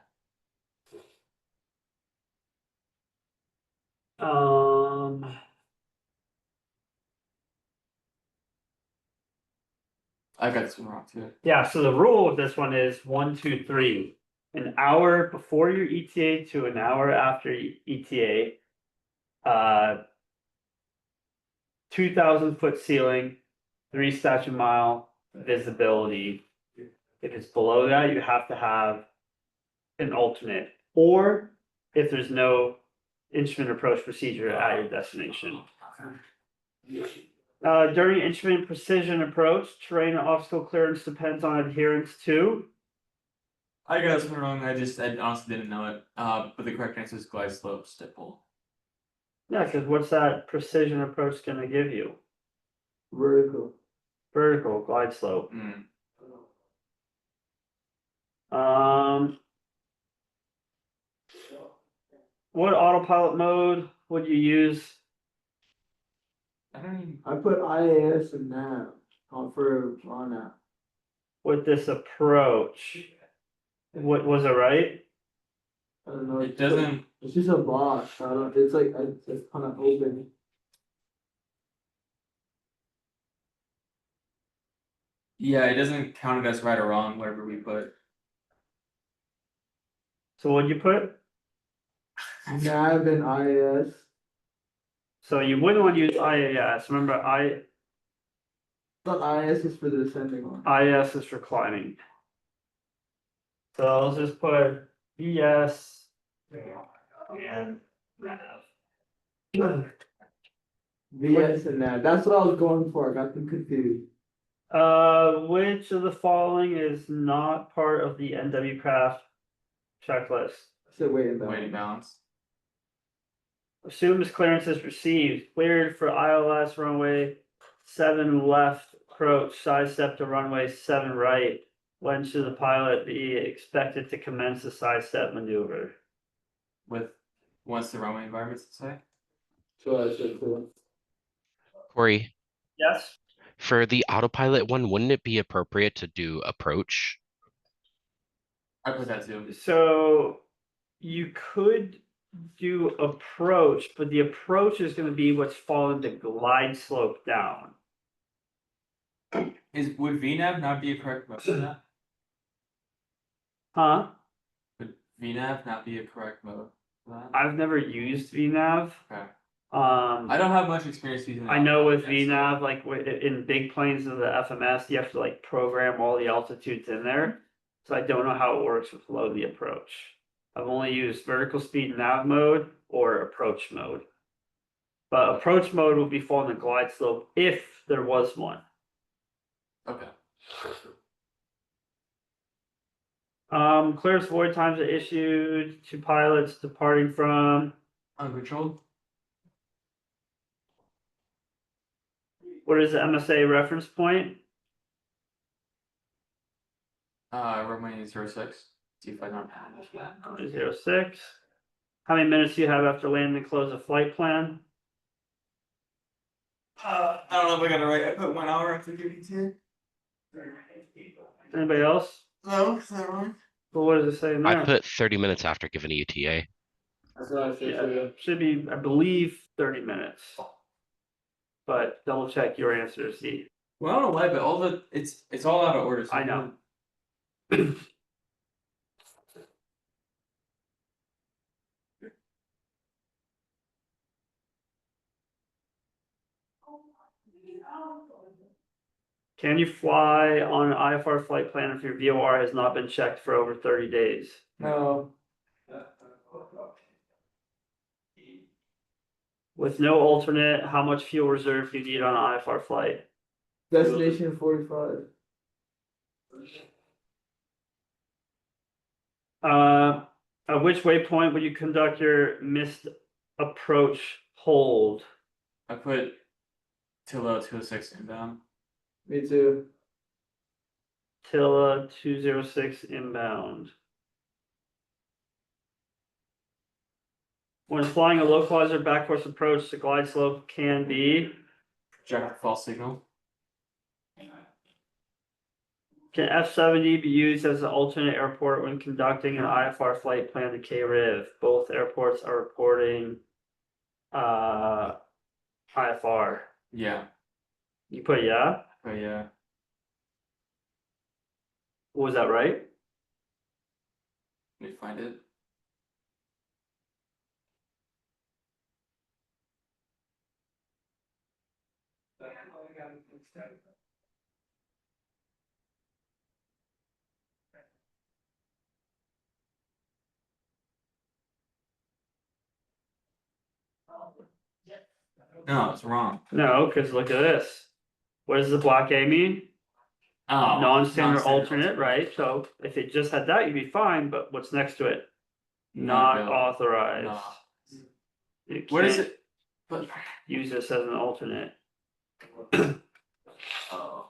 S2: I got this one wrong too.
S1: Yeah, so the rule with this one is 1, 2, 3. An hour before your ETA to an hour after ETA. 2,000-foot ceiling, 3 statute mile visibility. If it's below that, you have to have an alternate, or if there's no instrument approach procedure at your destination. During instrument precision approach, terrain and obstacle clearance depends on adherence to.
S2: I got this one wrong. I honestly didn't know it. But the correct answer is glide slope stipple.
S1: Yeah, because what's that precision approach gonna give you?
S5: Vertical.
S1: Vertical glide slope.
S2: Mm.
S1: What autopilot mode would you use
S2: I don't even.
S5: I put IAS and nav on that.
S1: with this approach? What was it right?
S5: I don't know.
S2: It doesn't.
S5: It's just a box. I don't. It's like it's kind of open.
S2: Yeah, it doesn't count it as right or wrong, whatever we put.
S1: So what'd you put?
S5: Nav and IAS.
S1: So you wouldn't want to use IAS. Remember,
S5: But IAS is for the descending one.
S1: IAS is for climbing. So I'll just put VS and nav.
S5: VS and nav. That's what I was going for. I got them confused.
S1: Which of the following is not part of the NW Craft checklist?
S5: I said wait and
S2: Weight and balance.
S1: Assumes clearance is received, cleared for ILS runway 7 left approach, sidestep to runway 7 right. When should the pilot be expected to commence the sidestep maneuver?
S2: With once the runway environment's say.
S5: So I said cool.
S6: Corey,
S1: Yes.
S6: for the autopilot one, wouldn't it be appropriate to do approach?
S2: I put that too.
S1: So you could do approach, but the approach is going to be what's following the glide slope down.
S2: Would VNAV not be a correct mode for that?
S1: Huh?
S2: Would VNAV not be a correct mode for that?
S1: I've never used VNAV.
S2: Okay.
S1: I
S2: I don't have much experience using it.
S1: I know with VNAV, like in big planes of the FMS, you have to like program all the altitudes in there. So I don't know how it works with low the approach. I've only used vertical speed nav mode or approach mode. But approach mode will be following the glide slope if there was one.
S2: Okay.
S1: Clearance void times are issued to pilots departing from.
S2: Uncontrolled.
S1: What is the MSA reference point?
S2: Runway 06. See if I don't.
S1: 06. How many minutes do you have after landing to close a flight plan?
S2: I don't know if I got it right. I put 1 hour after duty too.
S1: Anybody else?
S2: No, is that wrong?
S1: Well, what does it say in
S6: I
S1: there?
S6: put 30 minutes after giving a UTA.
S3: That's what I said
S1: Yeah,
S3: too.
S1: should be, I believe, 30 minutes. But double check your answer, see.
S2: Well, I don't know why, but all the it's all out of order. So
S1: I know. Can you fly on an IFR flight plan if your VOR has not been checked for over 30 days?
S2: No.
S1: With no alternate, how much fuel reserve do you need on an IFR flight?
S3: Destination 45.
S1: At which waypoint would you conduct your missed approach hold?
S2: I put Tilla 206 inbound.
S3: Me too.
S1: Tilla 206 inbound. When flying a localizer back course approach, the glide slope can be.
S2: Project false signal.
S1: Can F-70 be used as an alternate airport when conducting an IFR flight plan to K-Riv? Both airports are reporting IFR.
S2: Yeah.
S1: You put yeah?
S2: But yeah.
S1: Was that right?
S2: Let me find it. No, it's wrong.
S1: No, because look at this. What does the block A mean?
S2: Oh,
S1: Non-standard alternate, right? So if it just had that, you'd be fine, but what's next to it? Not
S2: available.
S1: authorized.
S2: No.
S1: You
S2: What is
S1: can't
S2: it? But
S1: use this as an alternate.
S2: oh.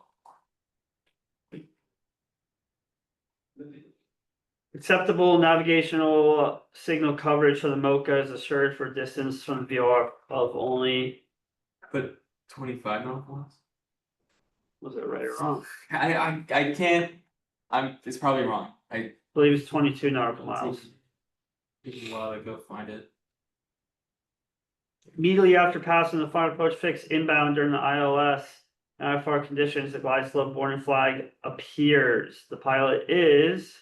S1: Acceptable navigational signal coverage for the MoCA is assured for distance from the VOR of only,
S2: But 25 nautical miles?
S1: was it right or wrong?
S2: I can't. It's probably wrong. I
S1: believe it's 22 nautical miles.
S2: Took me a while to go find it.
S1: Immediately after passing the final approach fix inbound during the ILS, IFR conditions, the glide slope warning flag appears. The pilot is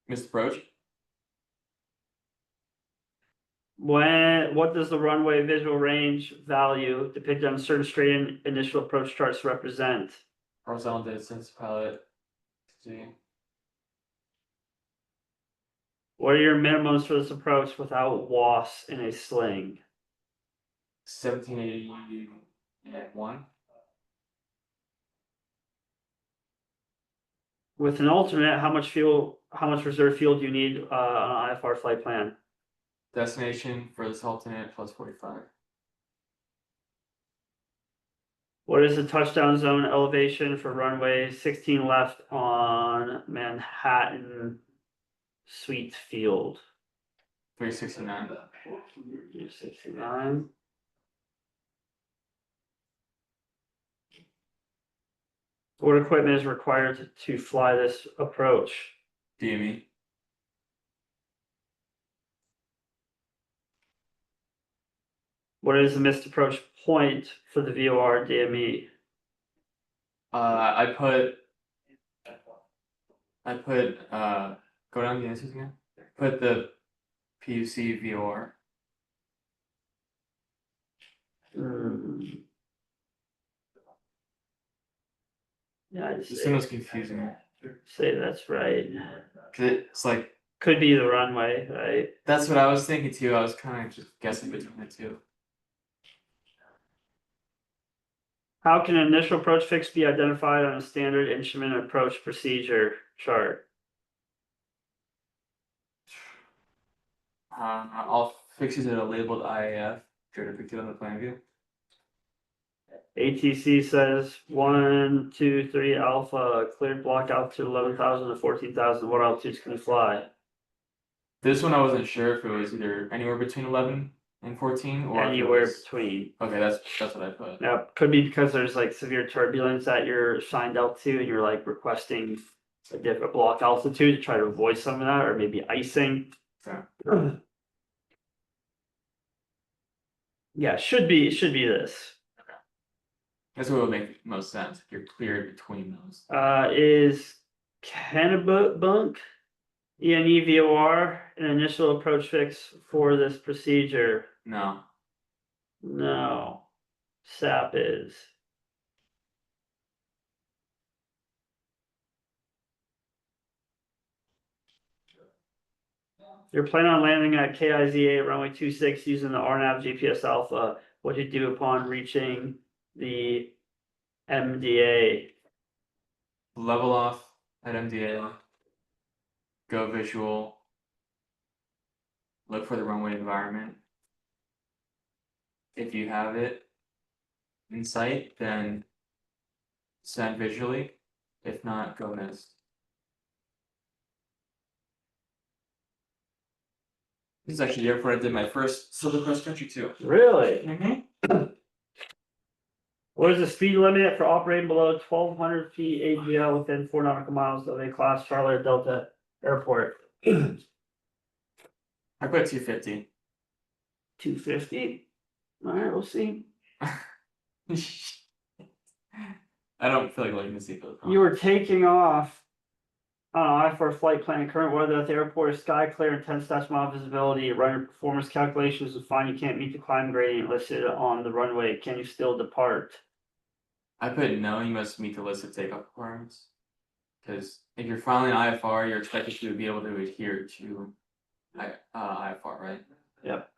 S2: Missed approach.
S1: what does the runway visual range value depicted on certain straight initial approach charts represent?
S2: Horizontal distance pilot. See.
S1: What are your minimums for this approach without WAS in a sling?
S2: 1781.
S1: With an alternate, how much reserve fuel do you need on an IFR flight plan?
S2: Destination for this alternate plus 45.
S1: What is the touchdown zone elevation for runway 16 left on Manhattan Sweet Field?
S2: 369.
S1: 369. What equipment is required to fly this approach?
S2: DME.
S1: What is the missed approach point for the VOR DME?
S2: I put go down the answers again. Put the PUC VOR.
S1: Yeah, I'd
S2: This one was confusing.
S1: say that's right.
S2: Cause it's like
S1: Could be the runway, right?
S2: that's what I was thinking too. I was kind of just guessing between the two.
S1: How can an initial approach fix be identified on a standard instrument approach procedure chart?
S2: All fixes that are labeled IAF are depicted on the plan view.
S1: ATC says 1, 2, 3 alpha, cleared block altitude 11,000 to 14,000. What altitudes can you fly?
S2: This one I wasn't sure if it was either anywhere between 11 and 14 or if it
S1: Anywhere
S2: was-
S1: between.
S2: Okay, that's what I put.
S1: Now, could be because there's like severe turbulence at your assigned altitude and you're like requesting a different block altitude to try to avoid some of that, or maybe icing.
S2: Okay.
S1: Yeah, it should be this.
S2: That's what would make most sense if you're cleared between those.
S1: Is Kennebunk ENE VOR an initial approach fix for this procedure?
S2: No.
S1: No. SAP is. You're planning on landing at KIZA runway 26 using the RNAV GPS Alpha. What do you do upon reaching the MDA?
S2: Level off at MDA. Go visual. Look for the runway environment. If you have it in sight, then send visually. If not, go mist. This is actually the airport I did my first solo cross country too.
S1: Really?
S2: Mm-hmm.
S1: What is the speed limit for operating below 1,200 feet AGL within 4 nautical miles of a class Charlotte Delta airport?
S2: I put 250.
S1: 250. All right, we'll see.
S2: I don't feel like looking to see those.
S1: You were taking off on an IFR flight plan. Current weather at the airport is sky clear and 10-mile visibility. Run your performance calculations and find you can't meet the climb gradient listed on the runway. Can you still depart?
S2: I put no, you must meet the list of takeoff requirements. Because if you're filing IFR, you're expected to be able to adhere to IFR, right?
S1: Yep.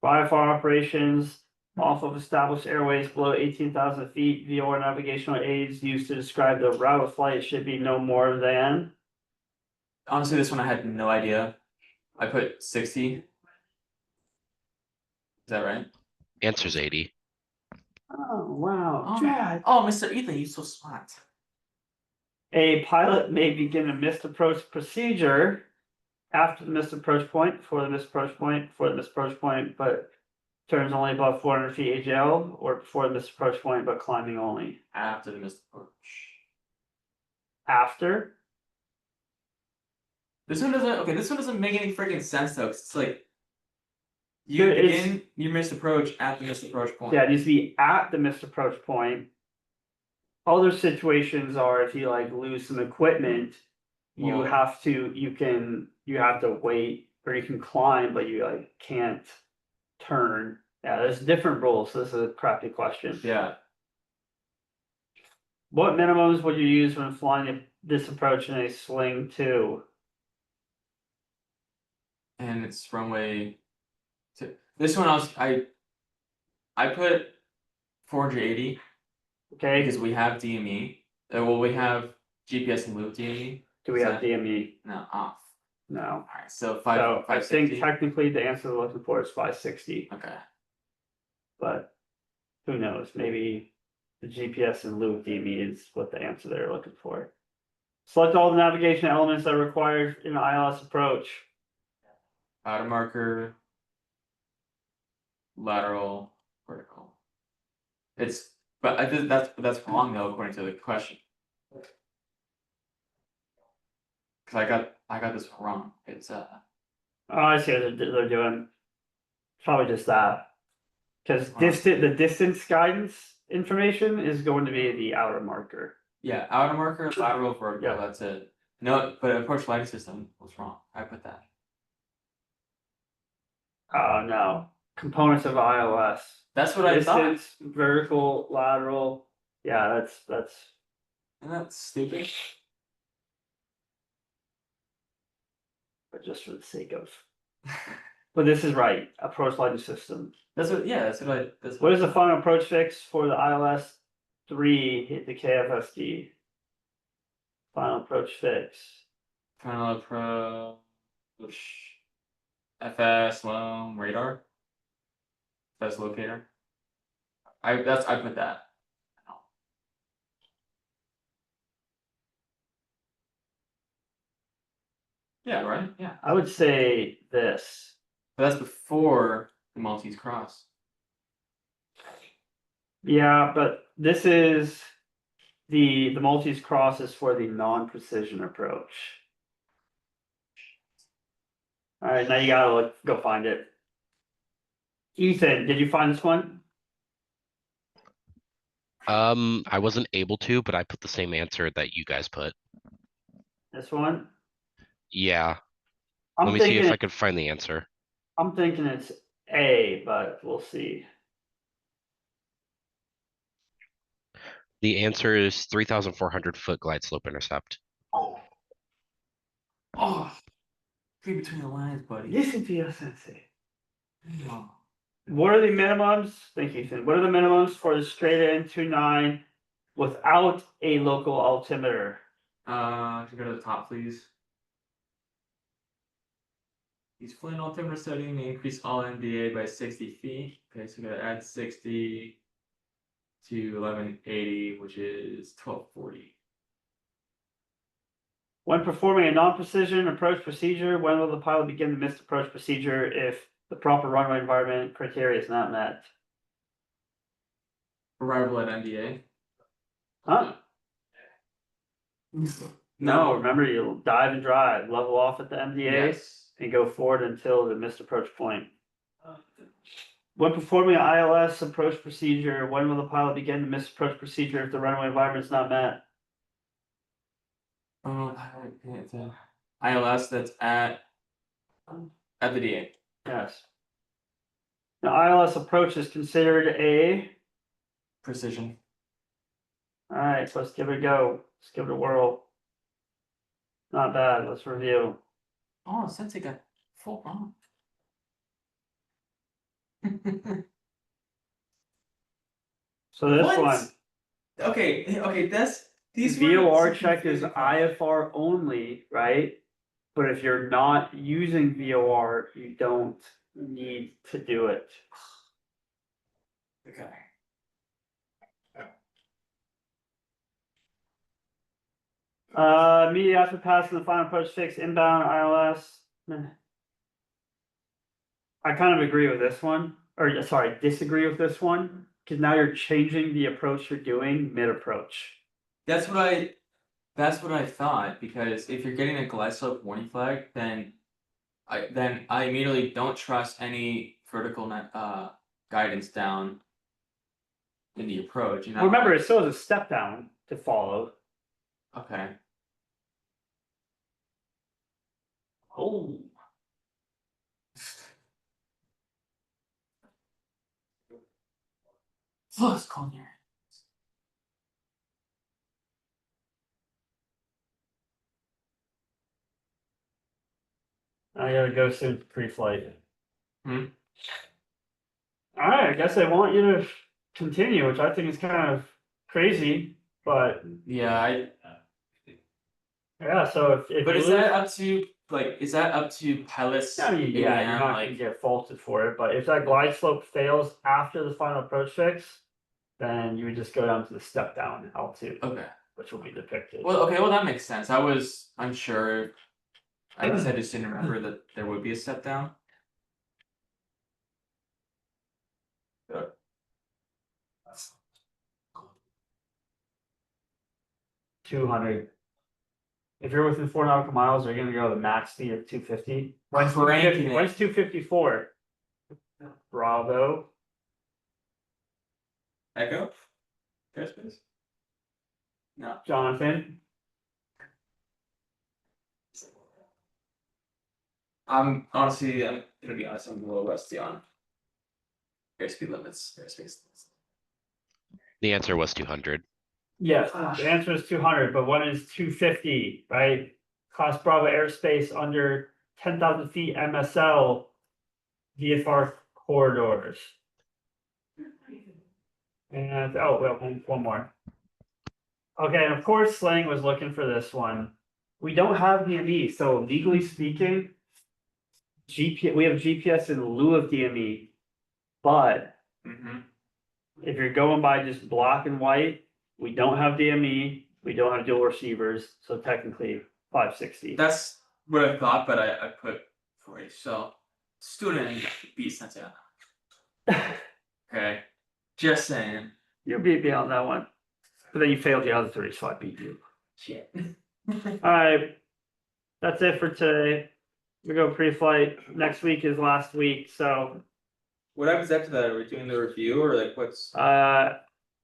S1: IFR operations off of established airways below 18,000 feet. VOR navigational aids used to describe the route of flight should be no more than.
S2: Honestly, this one I had no idea. I put 60. Is that right?
S6: Answer's 80.
S1: Oh, wow.
S2: Oh,
S1: Chad.
S2: oh, Mr. Ethan, you're so smart.
S1: A pilot may begin a missed approach procedure after the missed approach point, before the missed approach point, before the missed approach point, but turns only above 400 feet AGL, or before the missed approach point, but climbing only.
S2: After the missed approach.
S1: After?
S2: This one doesn't make any freaking sense though, 'cause it's like you
S1: Dude,
S2: begin your missed approach at the missed approach point.
S1: Yeah, it needs to be at the missed approach point. Other situations are if you like lose some equipment, you
S2: Well-
S1: have to wait, or you can climb, but you like can't turn. Yeah, there's different rules. This is a crappy question.
S2: Yeah.
S1: What minimums would you use when flying this approach in a sling 2?
S2: And it's runway this one I put 480
S1: Okay,
S2: because we have DME. Well, we have GPS in lieu of DME.
S1: do we have DME?
S2: No, off.
S1: No.
S2: Alright, so
S1: So
S2: 5
S1: I think
S2: 560.
S1: technically the answer we're looking for is 560,
S2: Okay.
S1: but who knows? Maybe the GPS in lieu of DME is what the answer they're looking for. Select all the navigation elements that are required in an ILS approach.
S2: Outer marker, lateral, vertical. But I think that's wrong though according to the question. Because I got this wrong. It's
S1: Oh, I see what they're doing. Probably just that. Because the distance guidance information is going to be the outer marker.
S2: yeah, outer marker, lateral, vertical.
S1: Yeah.
S2: That's it. No, but approach lighting system was wrong. I put that.
S1: No. Components of ILS.
S2: That's what I thought.
S1: Distance, vertical, lateral. Yeah, that's
S2: Isn't that stupid?
S1: but just for the sake of. But this is right. Approach lighting system.
S2: That's what. Yeah, that's what I. That's
S1: What is the final approach fix for the ILS 3 hit the KFSD? Final approach fix.
S2: final approach. FS low radar. FS locator. I put that. Yeah, right, yeah.
S1: I would say this.
S2: But that's before the Maltese cross.
S1: Yeah, but this is the Maltese cross is for the non-precision approach. All right, now you gotta go find it. Ethan, did you find this one?
S6: I wasn't able to, but I put the same answer that you guys put.
S1: This one?
S6: Yeah,
S1: I'm
S6: let me see
S1: thinking
S6: if I could find the answer.
S1: I'm thinking it's A, but we'll see.
S6: The answer is 3,400 foot glide slope intercept.
S2: Oh, read between the lines, buddy.
S1: Listen to your sensei.
S2: Oh.
S1: What are the minimums? Thank you, Ethan. What are the minimums for the straight in 2.9 without a local altimeter?
S2: If you go to the top, please. These flint altimeter setting may increase all MDA by 60 feet. Okay, so we're gonna add 60 to 1180, which is 1240.
S1: When performing a non-precision approach procedure, when will the pilot begin the missed approach procedure if the proper runway environment criteria is not met?
S2: Arrival at MDA.
S1: Huh? No, remember you'll dive and drive, level off at the MDA
S2: Yes.
S1: and go forward until the missed approach point. When performing an ILS approach procedure, when will the pilot begin the missed approach procedure if the runway environment is not met?
S2: Oh, ILS that's at the DA.
S1: Yes. Now ILS approach is considered a.
S2: Precision.
S1: Alright, so let's give it a go. Let's give it a whirl. Not bad, let's review.
S2: Oh, Sensei got full on.
S1: So this
S2: What?
S1: one,
S2: Okay, these
S1: VOR check is IFR only, right? But if you're not using VOR, you don't need to do it.
S2: Okay.
S1: Immediately after passing the final approach fix inbound ILS. I kind of agree with this one, or sorry, disagree with this one, because now you're changing the approach you're doing mid-approach.
S2: That's what I thought, because if you're getting a glide slope warning flag, then I immediately don't trust any vertical guidance down in the approach. You know?
S1: Remember, it still has a step down to follow.
S2: Okay.
S1: Oh.
S2: Plus Collier.
S1: I gotta go soon pre-flight.
S2: Hmm.
S1: Alright, I guess I want you to continue, which I think is kind of crazy, but
S2: Yeah,
S1: yeah, so if
S2: but
S1: you
S2: is that up to is that up to pilots?
S1: I mean, yeah, you're not gonna get faulted for it, but if that glide slope fails after the final approach fix, then you would just go down to the step down altitude,
S2: Okay.
S1: which will be depicted.
S2: Well, that makes sense. I was unsure. I guess I just didn't remember that there would be a step down.
S1: 200. If you're within 4 nautical miles, you're gonna go the max speed of 250. When's
S2: Cranking it.
S1: 254? Bravo.
S2: Echo? Airspace? No.
S1: Jonathan.
S2: I'm gonna be honest, I'm a little rusty on airspeed limits, airspace limits.
S6: The answer was 200.
S1: Yes, the answer is 200, but what is 250, right? Class Bravo airspace under 10,000 feet MSL VFR corridors. And, oh, well, one more. Okay, and of course, Slang was looking for this one. We don't have DME, so legally speaking, we have GPS in lieu of DME, but if you're going by just black and white, we don't have DME, we don't have dual receivers, so technically 560.
S2: That's what I thought, but I put 40, so student beat Sensei. Okay, just saying.
S1: You beat me on that one, but then you failed the other three, so I beat you.
S2: Shit.
S1: Alright, that's it for today. We go pre-flight. Next week is last week, so
S3: What happens after that? Are we doing the review or like what's?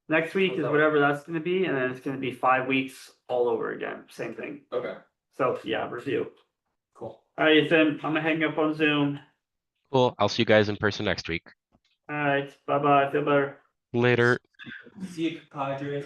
S1: next week is whatever that's gonna be, and then it's gonna be 5 weeks all over again, same thing.
S3: Okay,
S1: So yeah, review.
S3: cool.
S1: Alright, Ethan, I'm gonna hang up on Zoom.
S6: Cool. I'll see you guys in person next week.
S1: Alright, bye bye, feel better.
S6: Later.
S3: See you, compadre.